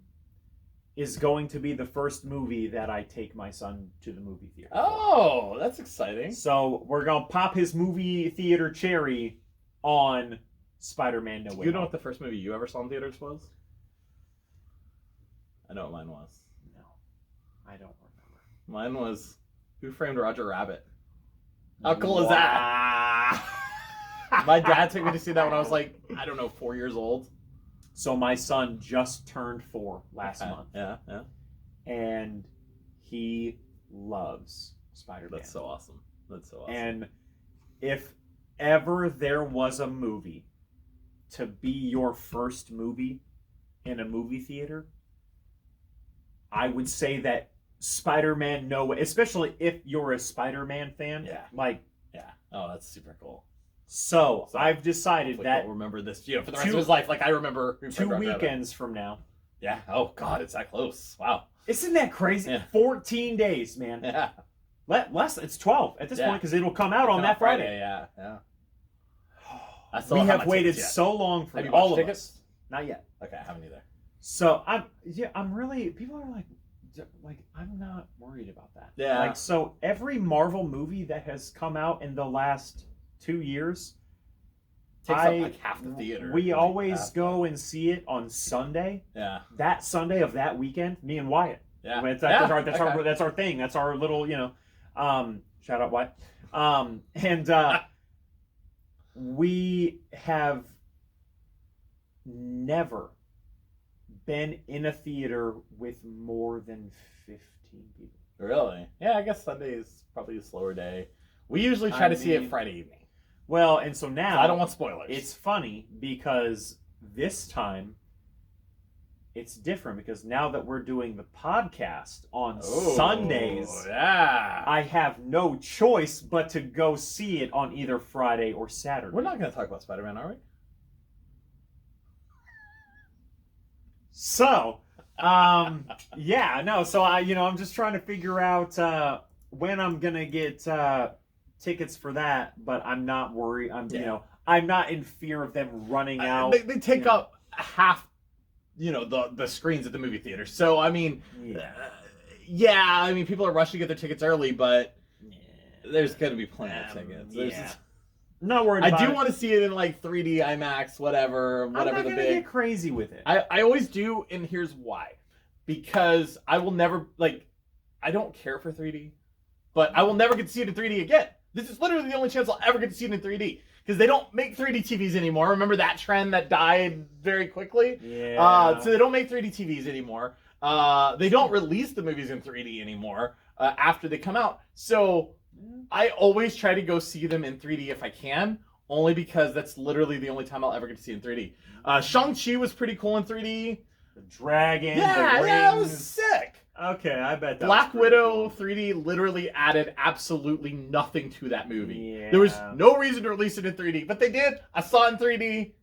is going to be the first movie that I take my son to the movie theater. Oh, that's exciting. So we're going to pop his movie theater cherry on Spider-Man No Way Home. You know what the first movie you ever saw in theaters was? I know what mine was. No, I don't remember. Mine was Who Framed Roger Rabbit. How cool is that? My dad took me to see that when I was like, I don't know, 4 years old. So my son just turned 4 last month. Yeah. And he loves Spider-Man. That's so awesome. And if ever there was a movie to be your first movie in a movie theater, I would say that Spider-Man No Way, especially if you're a Spider-Man fan. Yeah. Yeah. Oh, that's super cool. So I've decided that he'll remember this, for the rest of his life. Like I remember 2 weekends from now. Yeah. Oh God, it's that close. Wow. Isn't that crazy? Yeah. 14 days, man. Yeah. Less. It's 12 at this point because it'll come out on that Friday. Yeah. We have waited so long for all of us. Not yet. Okay, I haven't either. So I'm really. People are like I'm not worried about that. Yeah. So every Marvel movie that has come out in the last 2 years takes up like half the theater. We always go and see it on Sunday. Yeah. That Sunday of that weekend, me and Wyatt. Yeah. That's our thing. That's our little, shout out Wyatt. And we have never been in a theater with more than 15 people. Really? Yeah, I guess Sunday is probably a slower day. We usually try to see it Friday evening. Well, and so now... I don't want spoilers. It's funny because this time it's different because now that we're doing the podcast on Sundays, I have no choice but to go see it on either Friday or Saturday. We're not going to talk about Spider-Man, are we? So, so I'm just trying to figure out when I'm going to get tickets for that, but I'm not worried. I'm not in fear of them running out. They take up half, the screens at the movie theater. So, I mean, people are rushing to get their tickets early, but there's going to be plenty of tickets. Not worried about it. I do want to see it in like 3D, IMAX, whatever I'm not the gonna big. Get crazy with it. I always do, and here's why. Because I will never, I don't care for 3D, but I will never get to see it in 3D again. This is literally the only chance I'll ever get to see it in 3D. Because they don't make 3D TVs anymore. Remember that trend that died very quickly? Yeah. So they don't make 3D TVs anymore. They don't release the movies in 3D anymore after they come out. So I always try to go see them in 3D if I can, only because that's literally the only time I'll ever get to see it in 3D. Shang-Chi was pretty cool in 3D. The dragon, the rings. Yeah, it was sick. Okay, I bet that Black was Widow cool. 3D literally added absolutely nothing to that movie. Yeah. There was no reason to release it in 3D, but they did. I saw it in 3D.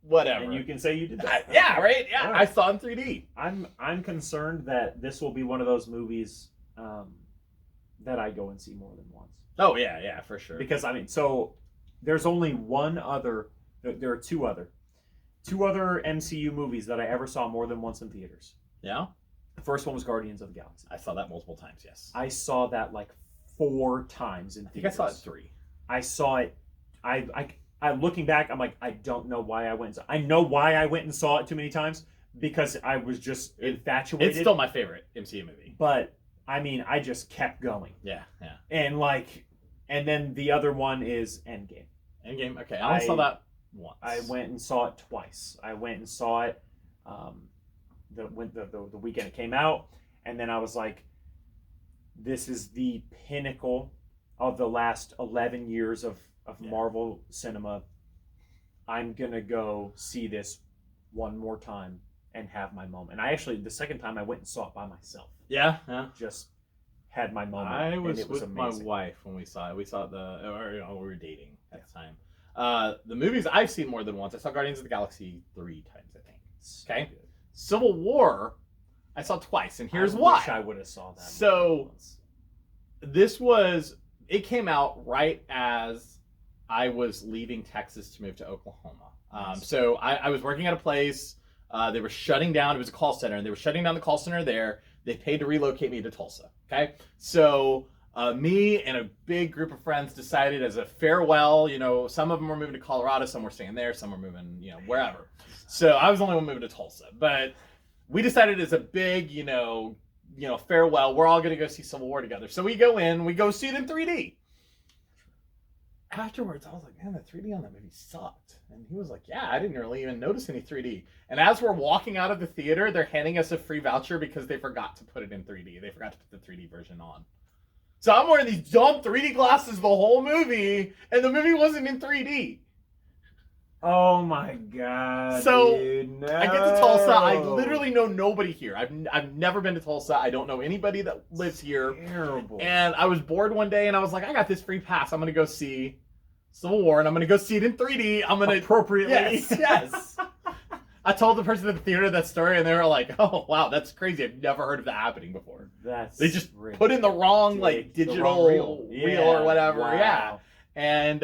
Whatever. And you can say you did that. Yeah, right? Yeah, Right. I saw it in 3D. I'm concerned that this will be one of those movies that I go and see more than once. Oh, yeah, for sure. Because, so there's only there are two other MCU movies that I ever saw more than once in theaters. Yeah? The first one was Guardians of the Galaxy. I saw that multiple times, yes. I saw that like 4 times in theaters. I think I saw it 3. I saw it. I looking back, I'm like, I don't know why I went. I know why I went and saw it too many times because I was just infatuated. It's still my favorite MCU movie. But I just kept going. Yeah. And then the other one is Endgame. Endgame. Okay, I only saw that once. I went and saw it twice. I went and saw it the weekend it came out, and then I was like, this is the pinnacle of the last 11 years of Marvel cinema. I'm gonna go see this one more time and have my moment. And I actually, the second time I went and saw it by myself. Yeah. Just had my moment. I was and it was with amazing. my wife when we saw it. We saw we were dating at the time. The movies I've seen more than once. I saw Guardians of the Galaxy 3 times, I think. Okay. So good. Civil War, I saw twice, and here's I why. wish I would have saw that. So, it came out right as I was leaving Texas to move to Oklahoma. Nice. So I was working at a place. They were shutting down. It was a call center, and they were shutting down the call center there. They paid to relocate me to Tulsa. Okay, so me and a big group of friends decided as a farewell. Some of them were moving to Colorado, some were staying there, some were moving, wherever. So I was the only one moving to Tulsa, but we decided as a big, farewell, we're all going to go see Civil War together. So we go see it in 3D. Afterwards, I was like, man, the 3D on that movie sucked. And he was like, yeah, I didn't really even notice any 3D. And as we're walking out of the theater, they're handing us a free voucher because they forgot to put it in 3D. They forgot to put the 3D version on. So I'm wearing these dumb 3D glasses the whole movie, and the movie wasn't in 3D. Oh my god! So dude, no. I get to Tulsa. I literally know nobody here. I've never been to Tulsa. I don't know anybody that lives here. Terrible. And I was bored one day, and I was like, I got this free pass. I'm gonna go see Civil War, and I'm gonna go see it in 3D. I'm gonna appropriately. Yes. I told the person at the theater that story, and they were like, "Oh wow, that's crazy. I've never heard of that happening before." They just put in the wrong digital reel or whatever. Wow. Yeah. And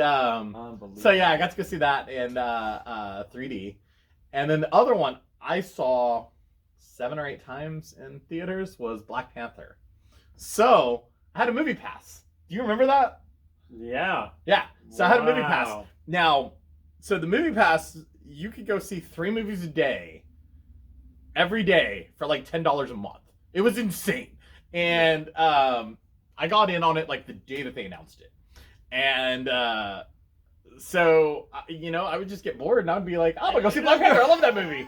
so yeah, I got to go see that in 3D. And then the other one I saw 7 or 8 times in theaters was Black Panther. So I had a movie pass. Do you remember that? Yeah. Yeah. So I had a movie pass. Now, so the movie pass, you could go see 3 movies a day, every day for like $10 a month. It was insane. And I got in on it like the day that they announced it. And so, I would just get bored and I would be like, oh, I'm going to go see Black Panther. I love that movie.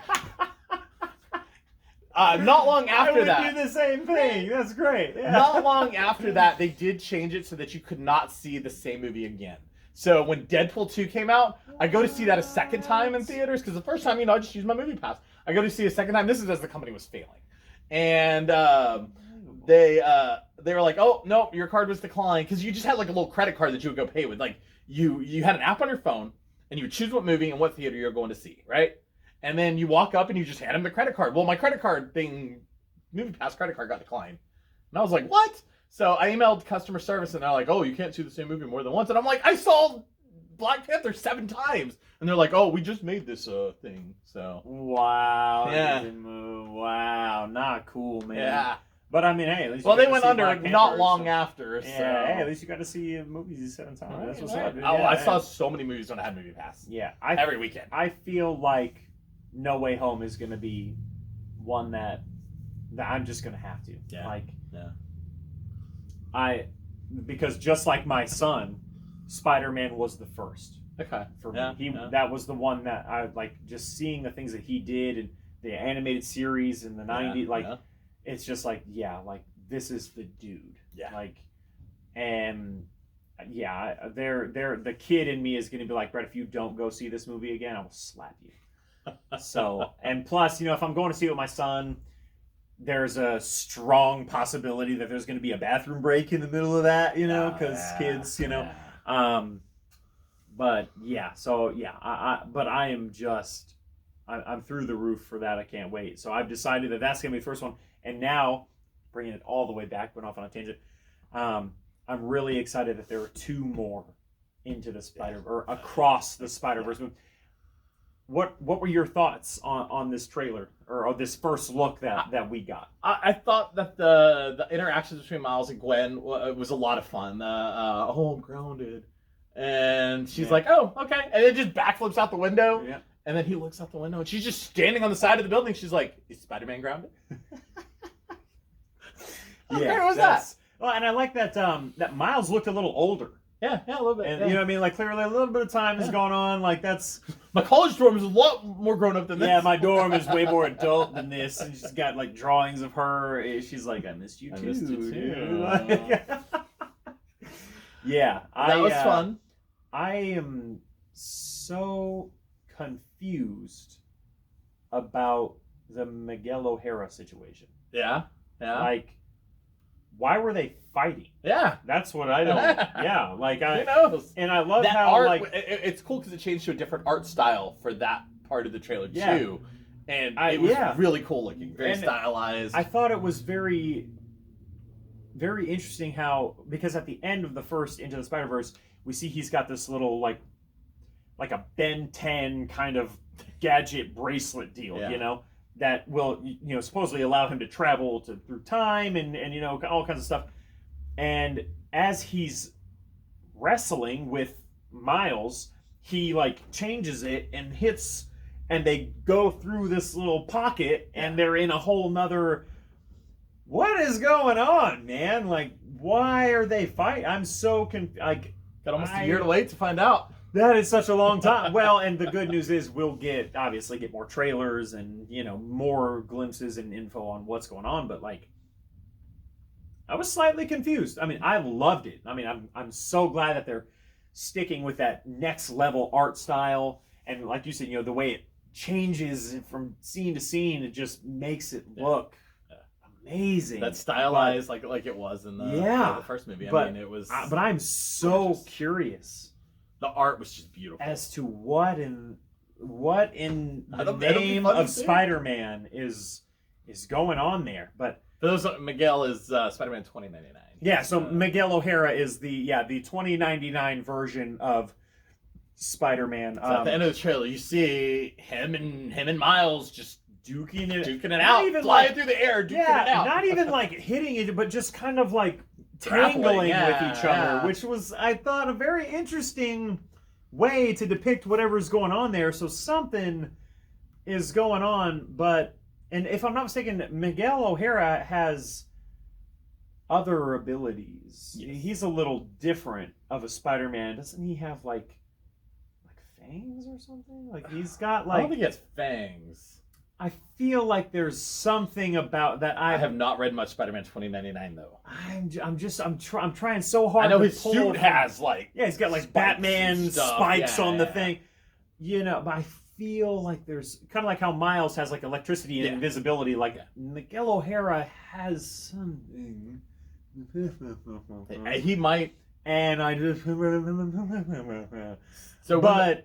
Not long after that. I would do the same thing. That's great. Yeah. Not long after that, they did change it so that you could not see the same movie again. So when Deadpool 2 came out, I go to see that a second time in theaters because the first time, I just used my movie pass. I go to see a second time. This is as the company was failing. And they were like, oh, no, your card was declined. Because you just had like a little credit card that you would go pay with. Like you had an app on your phone and you would choose what movie and what theater you're going to see, right? And then you walk up and you just hand them the credit card. Well, my credit card thing, movie pass credit card got declined. And I was like, what? So I emailed customer service and they're like, oh, you can't see the same movie more than once. And I'm like, I saw Black Panther 7 times. And they're like, oh, we just made this thing. So wow. Yeah. Wow. Not cool, man. Yeah. But I mean, hey, at least well, you they went under Panther, not long after. So. Yeah, hey, at least you got to see movies 7 times. Right, That's what's right. up. Dude. Oh, Yeah, I saw so many movies when I had Movie Pass. Yeah, every weekend. I feel like No Way Home is going to be one that I'm just going to have to. Yeah. Because just like my son, Spider-Man was the first. Okay. For me, that was the one that I like. Just seeing the things that he did and the animated series in the '90s, it's just like, this is the dude. Yeah. The kid in me is going to be like, Brett, if you don't go see this movie again, I will slap you. So, and plus, if I'm going to see it with my son, there's a strong possibility that there's going to be a bathroom break in the middle of that, because kids, But yeah, so yeah, but I am just, I'm through the roof for that. I can't wait. So I've decided that that's going to be the first one. And now, bringing it all the way back, went off on a tangent. I'm really excited that there are 2 more into the or across the Spiderverse movie. What were your thoughts on this trailer or this first look that we got? I thought that the interactions between Miles and Gwen was a lot of fun. I'm grounded. And she's like, oh, okay. And it just backflips out the window. Yeah. And then he looks out the window and she's just standing on the side of the building. She's like, is Spider-Man grounded? Yeah. What was that? Well, and I like that that Miles looked a little older. Yeah, a little bit. And you know what I mean? Like clearly a little bit of time has gone on. Like that's my college dorm is a lot more grown up than this. Yeah, my dorm is way more adult than this. And she's got like drawings of her. She's like, I missed you too. I missed you too. Yeah. That was fun. I am so confused about the Miguel O'Hara situation. Yeah. Like, why were they fighting? Yeah. That's what I don't. Yeah, like Who knows? and I love That how art, like it's cool because it changed to a different art style for that part of the trailer Yeah. too, and it was really cool looking, very And stylized. I thought it was very, very interesting how, because at the end of the first Into the Spider-Verse, we see he's got this little like a Ben 10 kind of gadget bracelet deal, Yeah. you know, that will, you know, supposedly allow him to travel through time and you know, all kinds of stuff. And as he's wrestling with Miles, he like changes it and hits, and they go through this little pocket, and they're in a whole nother. What is going on, man? Like, why are they fighting? I'm so like. Got almost a year to wait to find out. That is such a long time. Well, and the good news is we'll obviously get more trailers and, you know, more glimpses and info on what's going on. But like, I was slightly confused. I mean, I loved it. I mean, I'm so glad that they're sticking with that next level art style. And like you said, you know, the way it changes from scene to scene, it just makes it look amazing. That stylized like it was in the first movie. I mean, it was. But I'm so gorgeous. Curious. The art was just beautiful. As to what in the name of Spider-Man is going on there. But Miguel is Spider-Man 2099. Yeah, so Miguel O'Hara is the 2099 version of Spider-Man. So at the end of the trailer, you see him and Miles just duking it out, even flying through the air, duking it out. Not even like hitting it, but just kind of like tangling with each other, which was, I thought, a very interesting way to depict whatever's going on there. So something is going on, and if I'm not mistaken, Miguel O'Hara has other abilities. Yes. He's a little different of a Spider-Man. Doesn't he have like fangs or something? Like he's got like. I don't think he has fangs. I feel like there's something about that. I have not read much Spider-Man 2099 though. I'm trying so hard. I know his suit has like he's got like Batman spikes on the thing. You know, but I feel like there's kind of like how Miles has like electricity and invisibility. Like Miguel O'Hara has something. He might. And I just. So,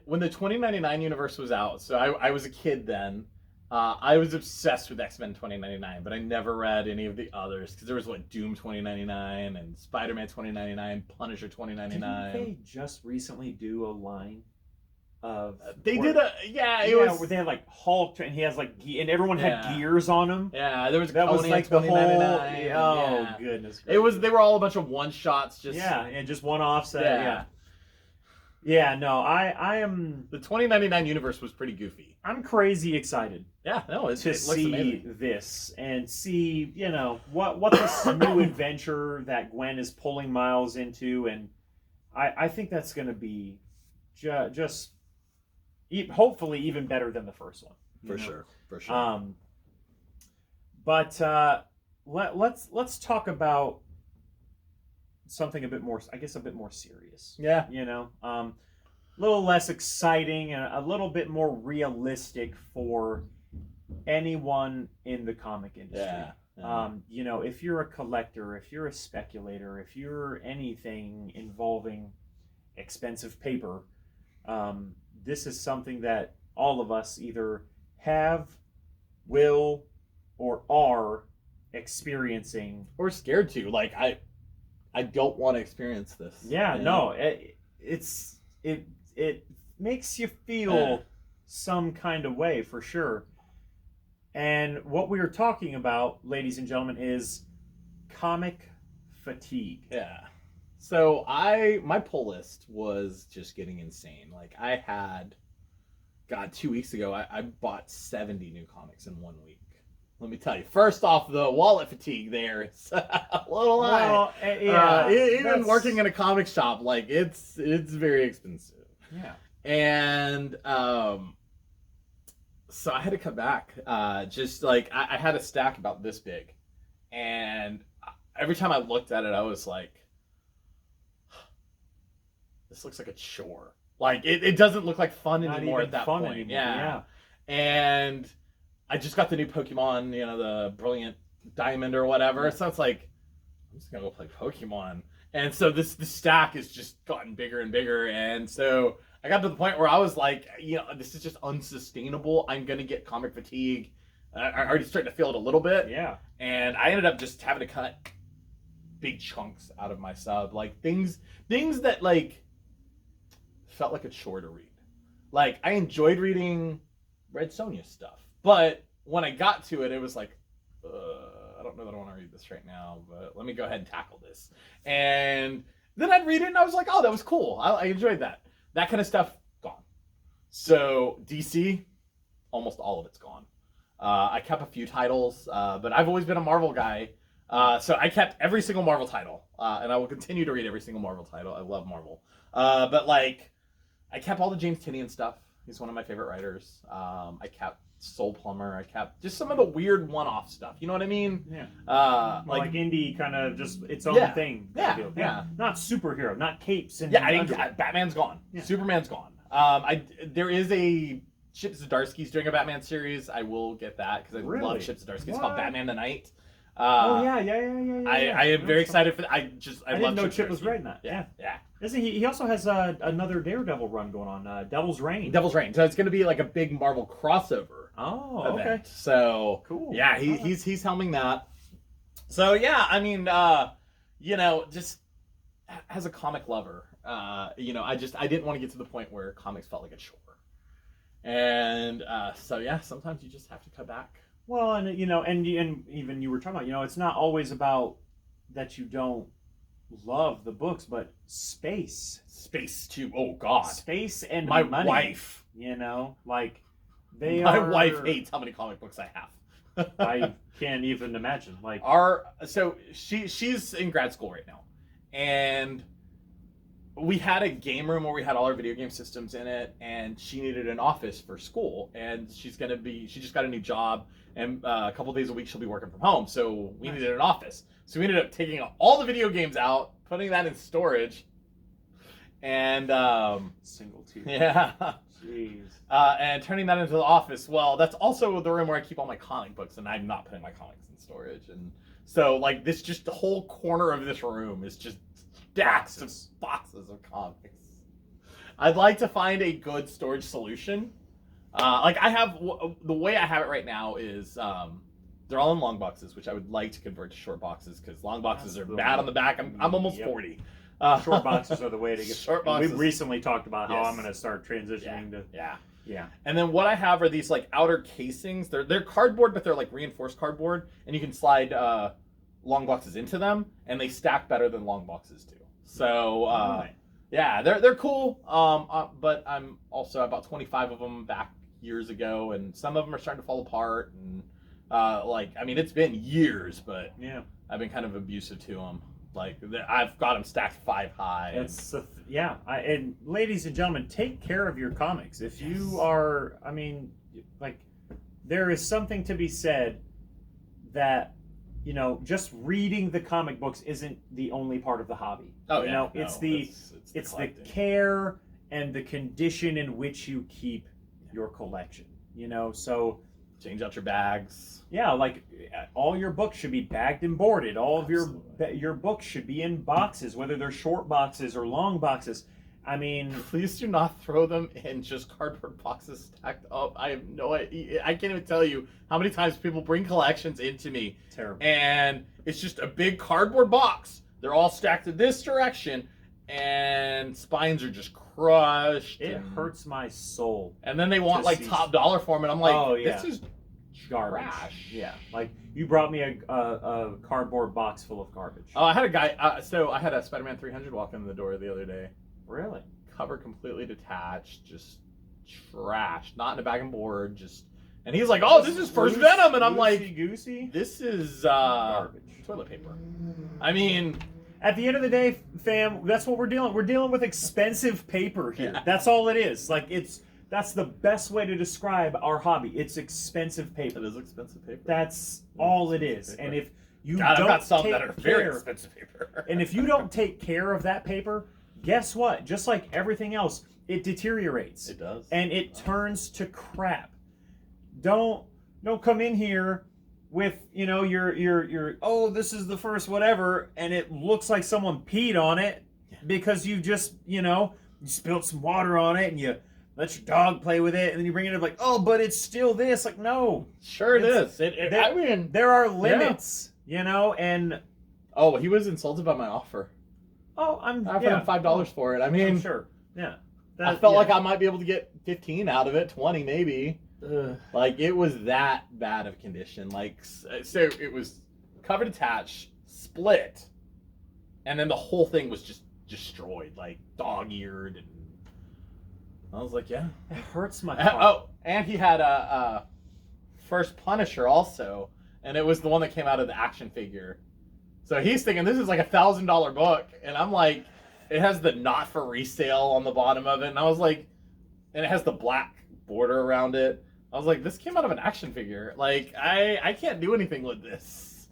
when the 2099 universe was out, so I was a kid then. I was obsessed with X-Men 2099, but I never read any of the others because there was Doom 2099 and Spider-Man 2099, Punisher 2099. Didn't they just recently do a line of? They did where they had like Hulk and he has like and everyone had gears on him. Yeah, there was that was like the whole. Goodness. It was. They were all a bunch of one shots. And just one offset. Yeah, no, I am. The 2099 universe was pretty goofy. I'm crazy excited. Yeah, no, it looks see amazing. This and see, you know, what this new adventure that Gwen is pulling Miles into, and I think that's going to be just hopefully even better than the first one. For sure. But let's talk about something a bit more serious. Yeah. You know, a little less exciting and a little bit more realistic for anyone in the comic industry. Yeah. You know, if you're a collector, if you're a speculator, if you're anything involving expensive paper, this is something that all of us either have, will, or are experiencing. Or scared to. Like, I don't want to experience this. Yeah, no, it makes you feel some kind of way for sure. And what we are talking about, ladies and gentlemen, is comic fatigue. Yeah. So my pull list was just getting insane. Like I had, 2 weeks ago, I bought 70 new comics in 1 week. Let me tell you. First off, the wallet fatigue there is a little high. Even working in a comic shop, like it's very expensive. Yeah. And so I had to cut back. Just like I had a stack about this big, and every time I looked at it, I was like, "This looks like a chore." Like it doesn't look like fun anymore at that point. Anymore. Yeah. And I just got the new Pokemon, the Brilliant Diamond or whatever. So it's like, I'm just gonna go play Pokemon. And so this stack has just gotten bigger and bigger. And so I got to the point where I was like, this is just unsustainable. I'm gonna get comic fatigue. I already starting to feel it a little bit. Yeah. And I ended up just having to cut big chunks out of my sub, like things that like felt like a chore to read. Like I enjoyed reading Red Sonja stuff, but when I got to it, it was like, I don't know that I want to read this right now, but let me go ahead and tackle this. And then I'd read it and I was like, oh, that was cool. I enjoyed that. That kind of stuff, gone. So DC, almost all of it's gone. I kept a few titles, but I've always been a Marvel guy. So I kept every single Marvel title, and I will continue to read every single Marvel title. I love Marvel. But like, I kept all the James Tynion stuff. He's one of my favorite writers. I kept Soul Plumber. I kept just some of the weird one-off stuff. You know what I mean? Yeah. Like indie, kind of just its own thing. Yeah. Not superhero, not capes and. Yeah, Batman's gone. Yeah. Superman's gone. There is a Chip Zdarsky's doing a Batman series. I will get that because I love Chip Zdarsky. It's called Batman the Night. Yeah. I am very excited for that. I didn't know Chip was writing that. Yeah. Isn't he? He also has another Daredevil run going on. Devil's Reign. So it's going to be like a big Marvel crossover. Oh, event. okay. So cool. Yeah, he's helming that. So yeah, I mean, just as a comic lover, I didn't want to get to the point where comics felt like a chore. And so yeah, sometimes you just have to cut back. Well, and and even you were talking about, it's not always about that you don't love the books, but space too. Oh God, space and my money, wife. Like my wife hates how many comic books I have. I can't even imagine. Like so she's in grad school right now, and we had a game room where we had all our video game systems in it, and she needed an office for school, and she just got a new job, and a couple days a week she'll be working from home, so we needed an office. So we ended up taking all the video games out, putting that in storage, and single tier. Yeah. Jeez. And turning that into the office. Well, that's also the room where I keep all my comic books, and I'm not putting my comics in storage. And so, like, the whole corner of this room is just stacks of boxes of comics. I'd like to find a good storage solution. Like, I have, the way I have it right now is, they're all in long boxes, which I would like to convert to short boxes, because long boxes are bad on the back. I'm almost 40. Short boxes are the way to get. Short boxes. We've recently talked about how I'm going to start transitioning to. Yeah. And then what I have are these like outer casings. They're cardboard, but they're like reinforced cardboard, and you can slide long boxes into them, and they stack better than long boxes do. So yeah, they're cool. But I'm also about 25 of them back years ago, and some of them are starting to fall apart. And it's been years, but I've been kind of abusive to them. Like, I've got them stacked 5 high. And ladies and gentlemen, take care of your comics. If you are, there is something to be said that, just reading the comic books isn't the only part of the hobby. It's the care and the condition in which you keep your collection. So change out your bags. Yeah, like all your books should be bagged and boarded. All of your books should be in boxes, whether they're short boxes or long boxes. Please do not throw them in just cardboard boxes stacked up. I have no idea. I can't even tell you how many times people bring collections into me. Terrible. And it's just a big cardboard box. They're all stacked in this direction, and spines are just crushed. It hurts my soul. And then they want like top dollar for them, and I'm like, this is garbage. Trash. Yeah, like you brought me a cardboard box full of garbage. Oh, I had a guy. So I had a Spider-Man 300 walk in the door the other day. Really? Cover completely detached, just trash, not in a bag and board, just. And he's like, "Oh, this is first Venom," and I'm like, "Goosey, this is garbage, toilet paper." At the end of the day, fam, that's what we're dealing. We're dealing with expensive paper here. Yeah. That's all it is. Like that's the best way to describe our hobby. It's expensive paper. It is expensive paper. That's all it is. Paper. And if you I've don't got some take that are very care, expensive paper. and if you don't take care of that paper, guess what? Just like everything else, it deteriorates. It does. And it turns to crap. Don't come in here with your oh, this is the first whatever, and it looks like someone peed on it because you just you spilled some water on it and you let your dog play with it, and then you bring it up like, oh, but it's still this. Like, no, sure it is. I mean, there are limits, and oh, he was insulted by my offer. Oh, I offered him $5 for it. I mean, I'm sure, yeah. I felt like I might be able to get 15 out of it, 20 maybe. Like, it was that bad of condition. Like, so it was covered attached, split, and then the whole thing was just destroyed, like dog-eared. And I was like, yeah, it hurts my heart. Oh, and he had a first Punisher also, and it was the one that came out of the action figure. So he's thinking this is like $1,000 book, and I'm like, it has the not for resale on the bottom of it, and I was like, and it has the black border around it. I was like, this came out of an action figure. Like, I can't do anything with this.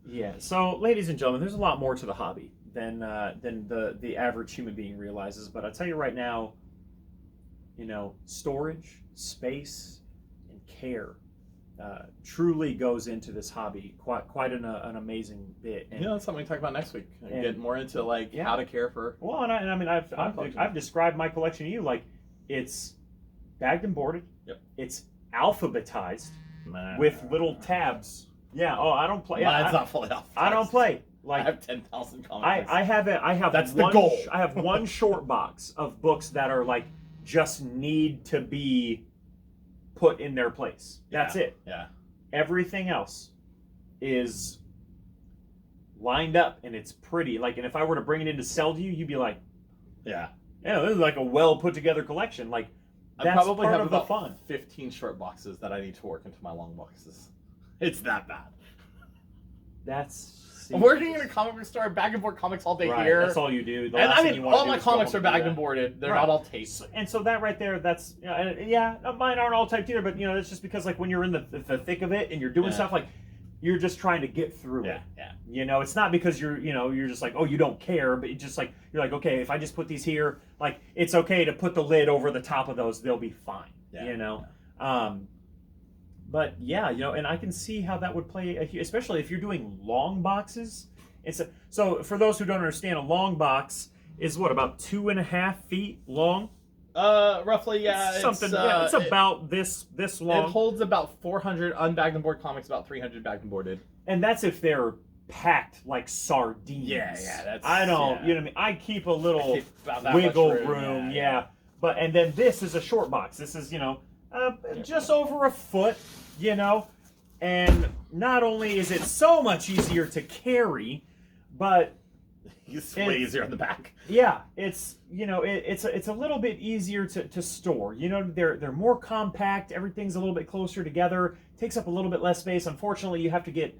Yeah. So, ladies and gentlemen, there's a lot more to the hobby than the average human being realizes. But I'll tell you right now, storage, space, and care truly goes into this hobby quite an amazing bit. And, that's something we talk about next week. Get more into how to care for. Well, and I mean, I've described my collection to you like it's bagged and boarded. Yep. It's alphabetized with little tabs. Yeah. Oh, I don't play. Mine's not fully alphabetized. I don't play. Like, I have 10,000 comics. I have. That's one, the goal. I have one short box of books that are like just need to be put in their place. That's it. Yeah. Everything else is lined up and it's pretty. Like, and if I were to bring it in to sell to you, you'd be like, yeah, this is like a well put together collection. Like, that's I probably part have of the about fun. 15 short boxes that I need to work into my long boxes. It's that bad. I'm working in a comic book store, bag and board comics all day here. That's all you do. And I mean, all my comics are bagged and boarded. They're not all taped. And so that right there, that's mine aren't all typed either. But it's just because like when you're in the thick of it and you're doing stuff, like you're just trying to get through it. Yeah. It's not because you're just like, oh, you don't care, but it's just like you're like, okay, if I just put these here, like it's okay to put the lid over the top of those, they'll be fine. But and I can see how that would play, especially if you're doing long boxes. So for those who don't understand, a long box is what, about 2.5 feet long? Roughly, yeah. It's about this long. It holds about 400 unbagged and board comics, about 300 bagged and boarded. And that's if they're packed like sardines. Yeah. I don't, you know what I mean? I keep a little wiggle room, But and then this is a short box. This is just over a foot, and not only is it so much easier to carry, but it's way easier on the back. Yeah, it's it's a little bit easier to store. They're more compact. Everything's a little bit closer together. Takes up a little bit less space. Unfortunately, you have to get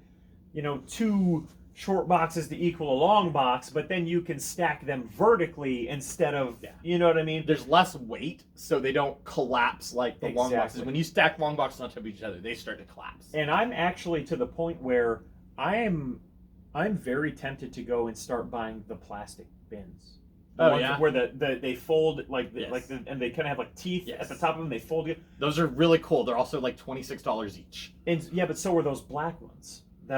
2 short boxes to equal a long box, but then you can stack them vertically instead of, you know what I mean? There's less weight, so they don't collapse like the long boxes. When you stack long boxes on top of each other, they start to collapse. And I'm actually to the point where I'm very tempted to go and start buying the plastic bins. Where they fold and they kind of have like teeth at the top of them. They fold it. Those are really cool. They're also like $26 each. And but so are those black ones. For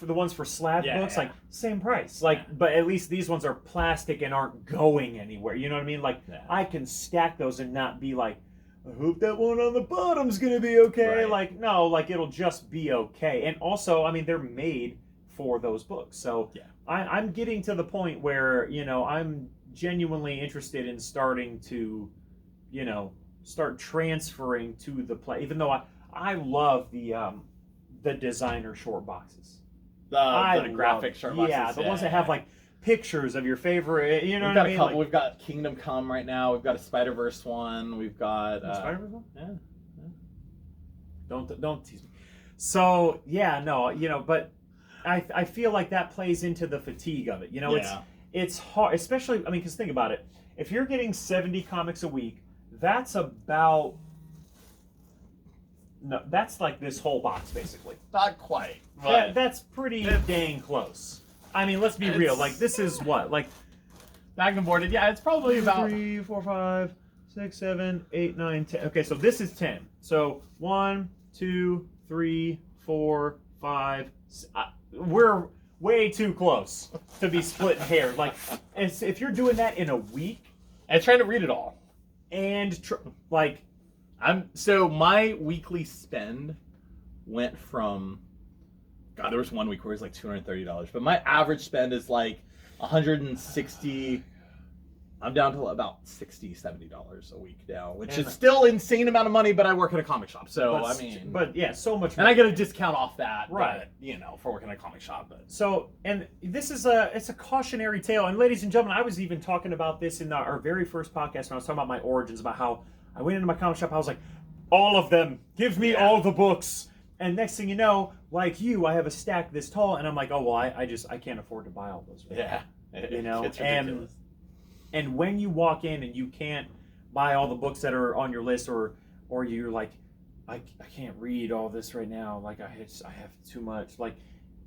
the ones for slab books, like same price. But at least these ones are plastic and aren't going anywhere. You know what I mean? Like I can stack those and not be like, I hope that one on the bottom's gonna be okay. Right. Like no, like it'll just be okay. And also, I mean, they're made for those books. So I'm getting to the point where I'm genuinely interested in starting to, start transferring to the play. Even though I love the designer short boxes. The graphic short boxes. Yeah, the ones that have like pictures of your favorite. You know we've what got I mean? A couple. We've got Kingdom Come right now. We've got a Spiderverse one. We've got Spiderverse one. Yeah. Don't tease me. So but I feel like that plays into the fatigue of it. It's hard, especially because think about it. If you're getting 70 comics a week, that's about. No, that's like this whole box, basically. Not quite. But that's pretty dang close. I mean, let's be real. Like, this is what? Like, bagged and boarded. Yeah, it's probably about 3, 4, 5, 6, 7, 8, 9, 10. Okay, so this is 10. So 1, 2, 3, 4, 5. We're way too close to be splitting hairs. Like, if you're doing that in a week, and trying to read it all, and so my weekly spend went from, God, there was one week where it was like $230, but my average spend is like $160. I'm down to about $60-$70 a week now, which is still insane amount of money, but I work at a comic shop, so but yeah, so much. And I get a discount off that, right? But, for working at a comic shop. But so, and this is it's a cautionary tale. And ladies and gentlemen, I was even talking about this in our very first podcast when I was talking about my origins, about how I went into my comic shop. I was like, all of them, give me all the books. And next thing you know, like you, I have a stack this tall, and I'm like, oh well, I can't afford to buy all those. Right yeah, now. It's ridiculous. And when you walk in and you can't buy all the books that are on your list, or you're like, I can't read all this right now, like I have too much, like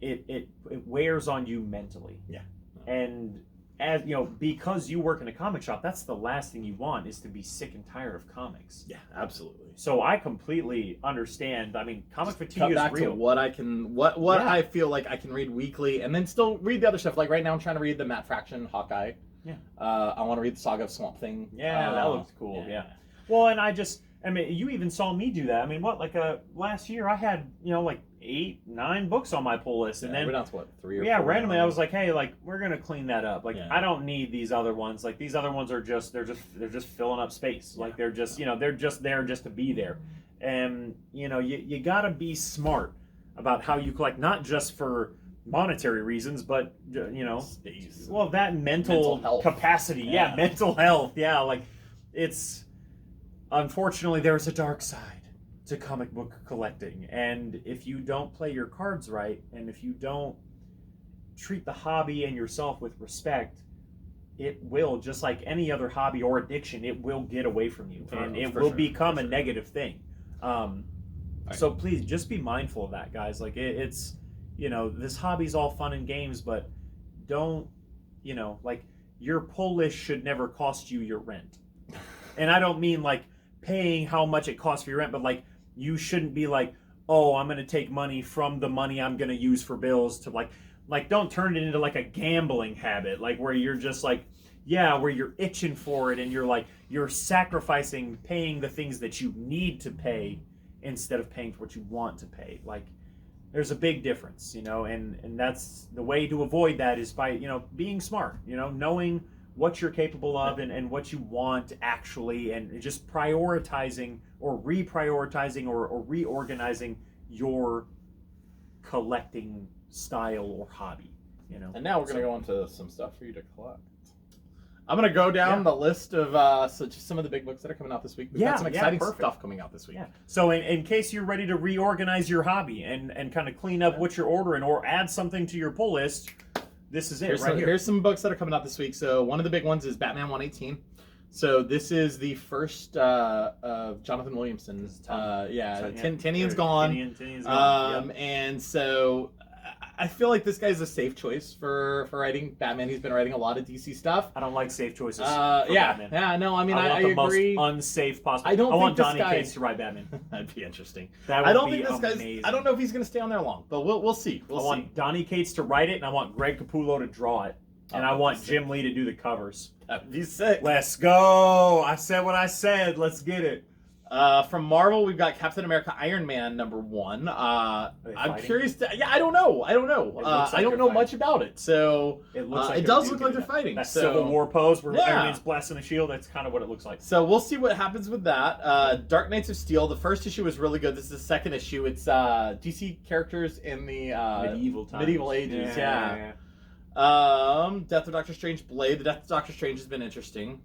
it wears on you mentally. Yeah. And as you know, because you work in a comic shop, that's the last thing you want, is to be sick and tired of comics. Yeah, absolutely. So I completely understand. I mean, comic fatigue Cut is back real. to what I feel like I can read weekly, and then still read the other stuff. Like right now, I'm trying to read the Matt Fraction Hawkeye. Yeah. I want to read the Saga of Swamp Thing. Yeah, that looks cool. Yeah. Well, and I mean, you even saw me do that. I mean, last year I had, like 8, 9 books on my pull list, and then we're down to what, 3 or 4? Yeah, randomly I was like, hey, like we're gonna clean that up. Like I don't need these other ones. Like these other ones are they're just filling up space. Like they're just they're just there just to be there. And you gotta be smart about how you collect, not just for monetary reasons, but Space. well, that mental health capacity. Yeah, mental health. Yeah, like it's, unfortunately, there's a dark side to comic book collecting, and if you don't play your cards right, and if you don't treat the hobby and yourself with respect, it will, just like any other hobby or addiction, it will get away from you, and it will become a negative thing. So please just be mindful of that, guys. Like it's this hobby's all fun and games, but don't, like your pull list should never cost you your rent. And I don't mean like paying how much it costs for your rent, but like you shouldn't be like, oh, I'm going to take money from the money I'm going to use for bills to like don't turn it into like a gambling habit, like where you're just like, where you're itching for it and you're sacrificing paying the things that you need to pay instead of paying for what you want to pay. Like there's a big difference, and that's the way to avoid that, is by, being smart, knowing what you're capable of and what you want actually, and just prioritizing or reprioritizing or reorganizing your collecting style or hobby, And now we're going to go on to some stuff for you to collect. I'm going to go down the list of just some of the big books that are coming out this week. We've got some exciting stuff coming out this week. Yeah. So in case you're ready to reorganize your hobby and kind of clean up what you're ordering or add something to your pull list, this is it. Here's some books that are coming out this week. So one of the big ones is Batman 118. So this is the first of Jonathan Williamson's. Tinian's gone. Tinian's gone. And so I feel like this guy's a safe choice for writing Batman. He's been writing a lot of DC stuff. I don't like safe choices for Batman. Yeah, no, I mean, I want the agree. most unsafe possible. I want Donny Cates to write Batman. That'd be interesting. That would be amazing. I don't know if he's going to stay on there long, but we'll see. I want Donny Cates to write it, and I want Greg Capullo to draw it. And I want Jim Lee to do the covers. That'd be sick. Let's go. I said what I said. Let's get it. From Marvel, we've got Captain America Iron Man #1. I'm curious to... Yeah, I don't know. I don't know much about it. So it does look like they're fighting. That Civil War pose where Iron Man's blasting a shield. That's kind of what it looks like. So we'll see what happens with that. Dark Knights of Steel. The first issue was really good. This is the second issue. It's DC characters in the medieval ages. Yeah. Death of Doctor Strange Blade. The Death of Doctor Strange has been interesting.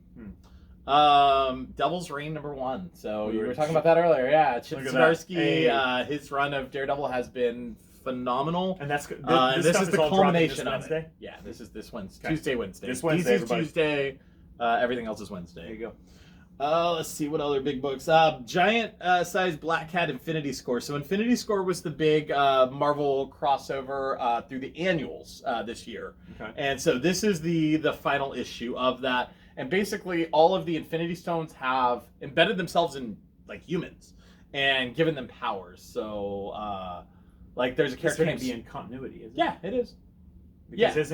Devil's Reign #1. So you were talking about that earlier. Yeah, Chip Zdarsky, his run of Daredevil has been phenomenal. And that's this is the culmination of it. Yeah, this Wednesday. Okay. Tuesday, Wednesday. This Wednesday, DC's Tuesday. Everything else is Wednesday. There you go. Let's see what other big books. Giant size Black Cat Infinity Score. So Infinity Score was the big Marvel crossover through the annuals this year. Okay. And so this is the final issue of that. And basically all of the Infinity Stones have embedded themselves in like humans. and given them powers. So, like, there's a This character can't named... be in continuity, is it? Yeah, it is. Because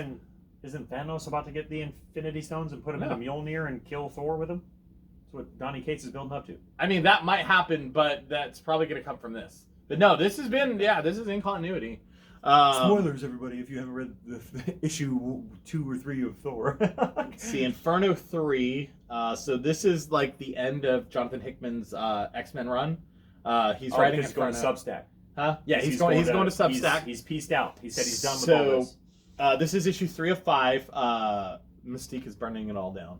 isn't Thanos about to get the Infinity Stones and put him in a Mjolnir and kill Thor with him? That's what Donny Cates is building up to. I mean, that might happen, but that's probably going to come from this. But no, this is in continuity. Spoilers, everybody, if you haven't read the issue 2 or 3 of Thor. See, Inferno 3. So this is like the end of Jonathan Hickman's X-Men run. He's writing He's going to Substack. Huh? Yeah, he's going to Substack. He's pieced out. He said he's done with all this. This is issue 3 of 5. Mystique is burning it all down.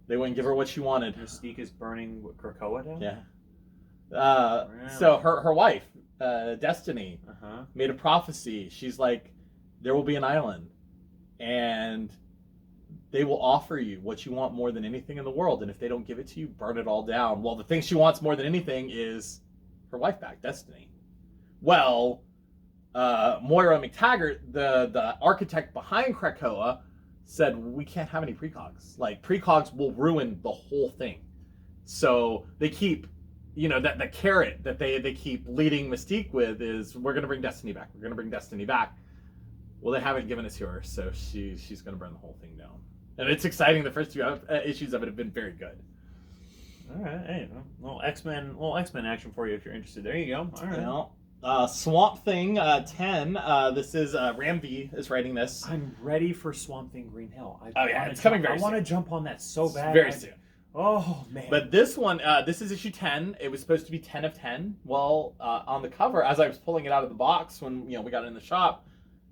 They wouldn't give her what she wanted. Mystique is burning Krakoa down? Yeah. So her wife, Destiny, made a prophecy. She's like, there will be an island, and they will offer you what you want more than anything in the world, and if they don't give it to you, burn it all down. Well, the thing she wants more than anything is her wife back, Destiny. Well, Moira McTaggart, the architect behind Krakoa, said, we can't have any precogs. Like, precogs will ruin the whole thing. So they keep, that the carrot that they keep leading Mystique with is, we're going to bring Destiny back. We're going to bring Destiny back. Well, they haven't given it to her, so she's going to burn the whole thing down. And it's exciting. The first 2 issues of it have been very good. All right. Hey, little X-Men action for you if you're interested. There you go. All right. Well, Swamp Thing 10. This is Ram V is writing this. I'm ready for Swamp Thing Green Hill. It's coming very soon. I want to jump on that so bad. Very soon. Oh man! But this one, this is issue 10. It was supposed to be 10 of 10. Well, on the cover, as I was pulling it out of the box when we got it in the shop,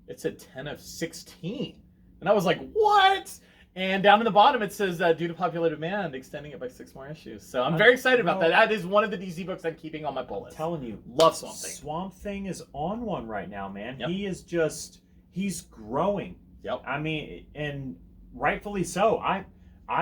it said 10 of 16, and I was like, what? And down in the bottom, it says, due to popular demand, extending it by 6 more issues. So I'm very excited about that. That is one of the DC books I'm keeping on my pull list. I'm telling you, love Swamp Thing. Swamp Thing is on one right now, man. Yep. He is he's growing. Yep. I mean, and rightfully so. I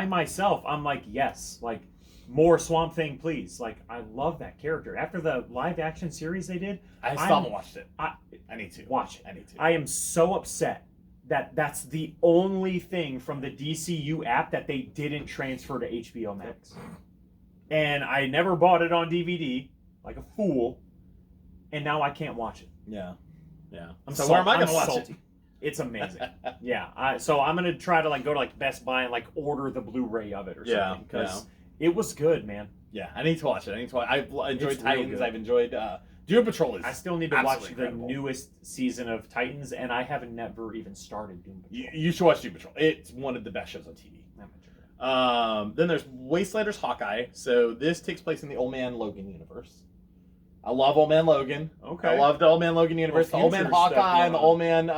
myself, I'm like, yes, like, more Swamp Thing, please. Like, I love that character. After the live action series they did, I still haven't watched it. I need to. Watch it. I need to. I am so upset that that's the only thing from the DCU app that they didn't transfer to HBO Max. And I never bought it on DVD, like a fool, and now I can't watch it. Yeah. So where am I going to watch it? It's amazing. Yeah. So I'm going to try to go to Best Buy and order the Blu-ray of it or something, because it was good, man. Yeah, I need to watch it. I've enjoyed It's Titans. real good. I've enjoyed Doom Patrol. Is I still need to watch incredible. the newest season of Titans, and I haven't never even started Doom Patrol. You should watch Doom Patrol. It's one of the best shows on TV. Then there's Wastelanders Hawkeye. So this takes place in the Old Man Logan universe. I love Old Man Logan. Okay. I love the Old Man Logan universe. The Old Man Hawkeye and the Old Man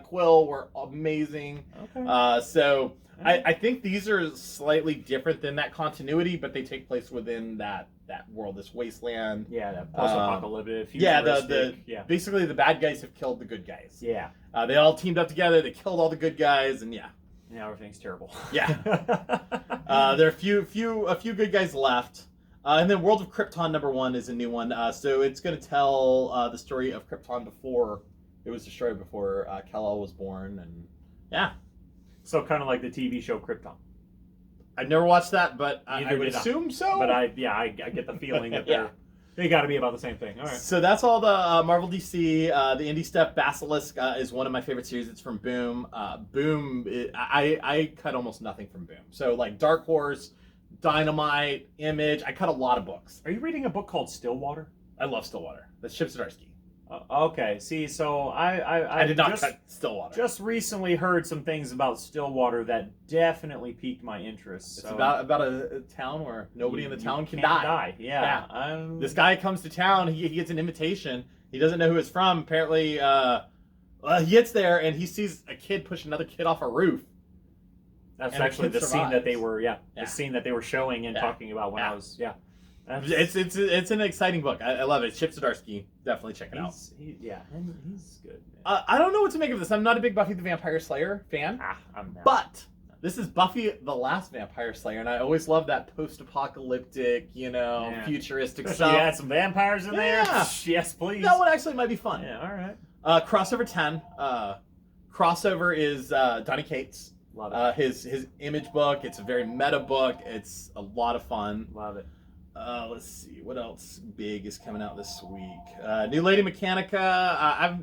Quill were amazing. Okay. So I think these are slightly different than that continuity, but they take place within that world, this wasteland. Yeah, that post-apocalyptic. Basically the bad guys have killed the good guys. Yeah. They all teamed up together. They killed all the good guys, and now everything's terrible. Yeah. There are a few good guys left. And then World of Krypton #1 is a new one. So it's going to tell the story of Krypton before it was destroyed, before Kal-El was born, and yeah. So kind of like the TV show Krypton. I've never watched that, but I would assume so. But I get the feeling that they got to be about the same thing. All right. So that's all the Marvel DC. The indie stuff. Basilisk is one of my favorite series. It's from Boom. Boom. I cut almost nothing from Boom. So Dark Horse, Dynamite, Image. I cut a lot of books. Are you reading a book called Stillwater? I love Stillwater. That's Chip Zdarsky. Okay. See, so I did not cut Stillwater. Just recently heard some things about Stillwater that definitely piqued my interest. It's about a town where nobody in the town can die. Yeah. This guy comes to town. He gets an invitation. He doesn't know who it's from. Apparently, he gets there and he sees a kid push another kid off a roof. That's actually the scene that they were, the scene that they were showing and talking about when I was, It's an exciting book. I love it. Chip Zdarsky, definitely check it out. He's good. I don't know what to make of this. I'm not a big Buffy the Vampire Slayer fan, but this is Buffy the Last Vampire Slayer, and I always love that post-apocalyptic, futuristic stuff. You had some vampires in there? Yes, please. That one actually might be fun. Yeah, all right. Crossover 10. Crossover is Donny Cates. Love it. His Image book. It's a very meta book. It's a lot of fun. Love it. Let's see what else big is coming out this week. New Lady Mechanica.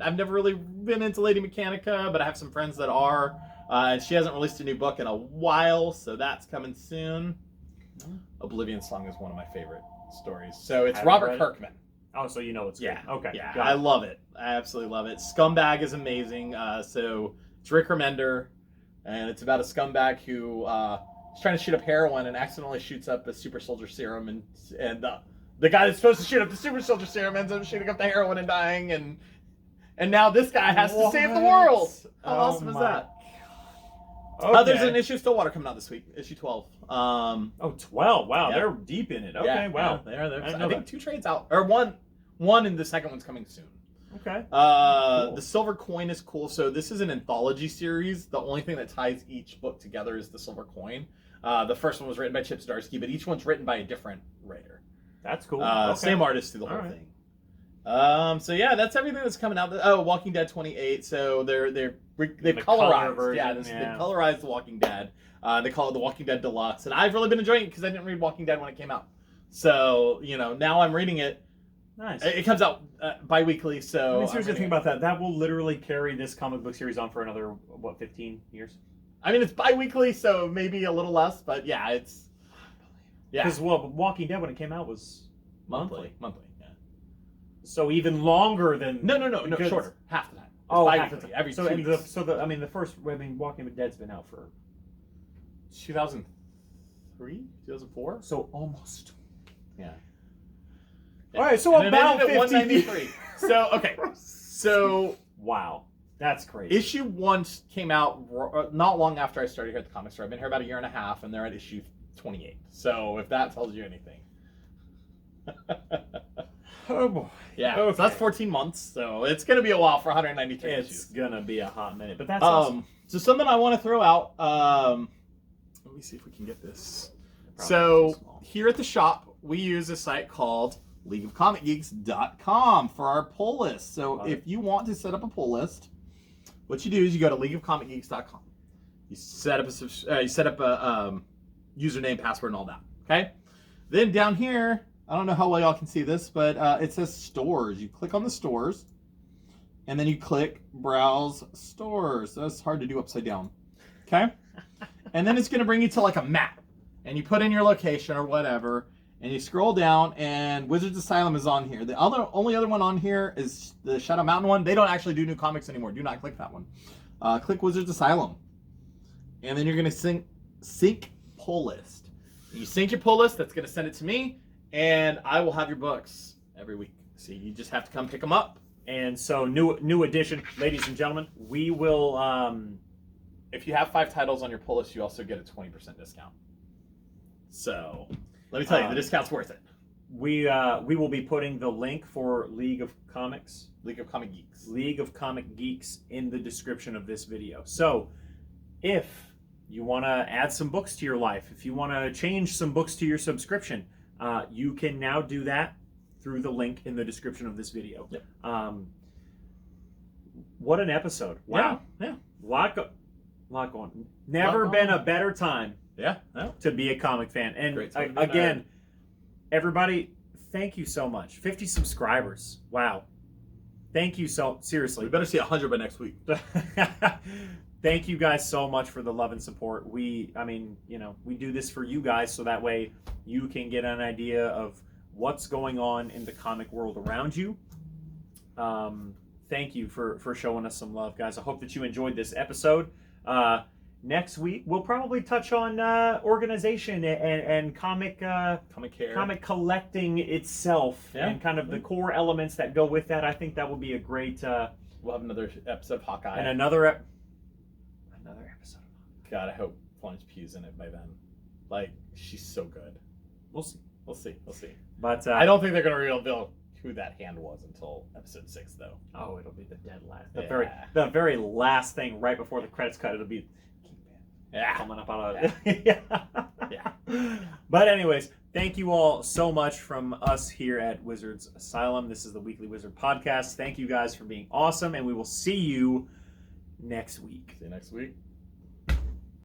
I've never really been into Lady Mechanica, but I have some friends that are, and she hasn't released a new book in a while, so that's coming soon. Oblivion Song is one of my favorite stories. So it's Robert Kirkman. Oh, so you know it's good. Okay. Yeah, I love it. I absolutely love it. Scumbag is amazing. So it's Rick Remender, and it's about a scumbag who is trying to shoot up heroin and accidentally shoots up a super soldier serum, and the guy that's supposed to shoot up the super soldier serum ends up shooting up the heroin and dying, and now this guy has to save the world. How awesome is that? Okay. There's an issue of Stillwater coming out this week, issue 12. 12. Wow, they're deep in it. Okay, yeah, wow. Yeah, I think 2 trades out, or one, and the second one's coming soon. Okay. Cool. The Silver Coin is cool. So this is an anthology series. The only thing that ties each book together is the Silver Coin. The first one was written by Chip Zdarsky, but each one's written by a different writer. That's cool. Same artist through the whole thing. So yeah, that's everything that's coming out. Walking Dead 28. So they've colorized. Version, They've colorized The Walking Dead. They call it The Walking Dead Deluxe, and I've really been enjoying it because I didn't read Walking Dead when it came out. So now I'm reading it. Nice. It comes out bi-weekly, so... I mean, seriously, think about that. That will literally carry this comic book series on for another, 15 years? I mean, it's bi-weekly, so maybe a little less, but yeah, it's... Yeah. Because, Walking Dead, when it came out, was monthly. Monthly, yeah. So even longer than... No, shorter. Half the time. It's half the bi-weekly, time. every 2 weeks. The first... Walking Dead's been out for... 2003? 2004? So almost. Yeah. All right, so about 193. So okay, so wow, that's crazy. Issue 1 came out not long after I started here at the comic store. I've been here about a year and a half, and they're at issue 28. So if that tells you anything. Oh boy. Yeah. Okay. So that's 14 months. So it's gonna be a while for 193 issues. It's gonna be a hot minute, but that's awesome. So something I want to throw out. Let me see if we can get this. So here at the shop, we use a site called LeagueofComicGeeks.com for our pull list. So if you want to set up a pull list, what you do is you go to LeagueofComicGeeks.com. You set up a username, password, and all that. Okay. Then down here, I don't know how well y'all can see this, but it says stores. You click on the stores, and then you click browse stores. So that's hard to do upside down. Okay. And then it's going to bring you to like a map, and you put in your location or whatever. And you scroll down, and Wizards Asylum is on here. The only other one on here is the Shadow Mountain one. They don't actually do new comics anymore. Do not click that one. Click Wizards Asylum. And then you're going to sync pull list. You sync your pull list. That's going to send it to me, and I will have your books every week. So you just have to come pick them up. And so new edition, ladies and gentlemen, we will... if you have 5 titles on your pull list, you also get a 20% discount. So... let me tell you, the discount's worth it. We will be putting the link for League of Comic Geeks in the description of this video. So if you want to add some books to your life, if you want to change some books to your subscription, you can now do that through the link in the description of this video. Yep. What an episode. Wow. Yeah. Lot going. Never been a better time. Yeah, no. To be a comic fan. And again, everybody, thank you so much. 50 subscribers. Wow. Thank you seriously. We better see 100 by next week. Thank you guys so much for the love and support. We do this for you guys so that way you can get an idea of what's going on in the comic world around you. Thank you for showing us some love, guys. I hope that you enjoyed this episode. Next week, we'll probably touch on organization and comic collecting itself, and kind of the core elements that go with that. I think that will be a great... we'll have another episode of Hawkeye. And another episode of Hawkeye. God, I hope Florence Pugh's in it by then. Like, she's so good. We'll see. But I don't think they're going to reveal who that hand was until episode 6, though. Oh, it'll be the dead last. The very last thing right before the credits cut. It'll be coming up out of it. Yeah. But anyways, thank you all so much from us here at Wizards Asylum. This is the Weekly Wizard Podcast. Thank you guys for being awesome, and we will see you next week. See you next week.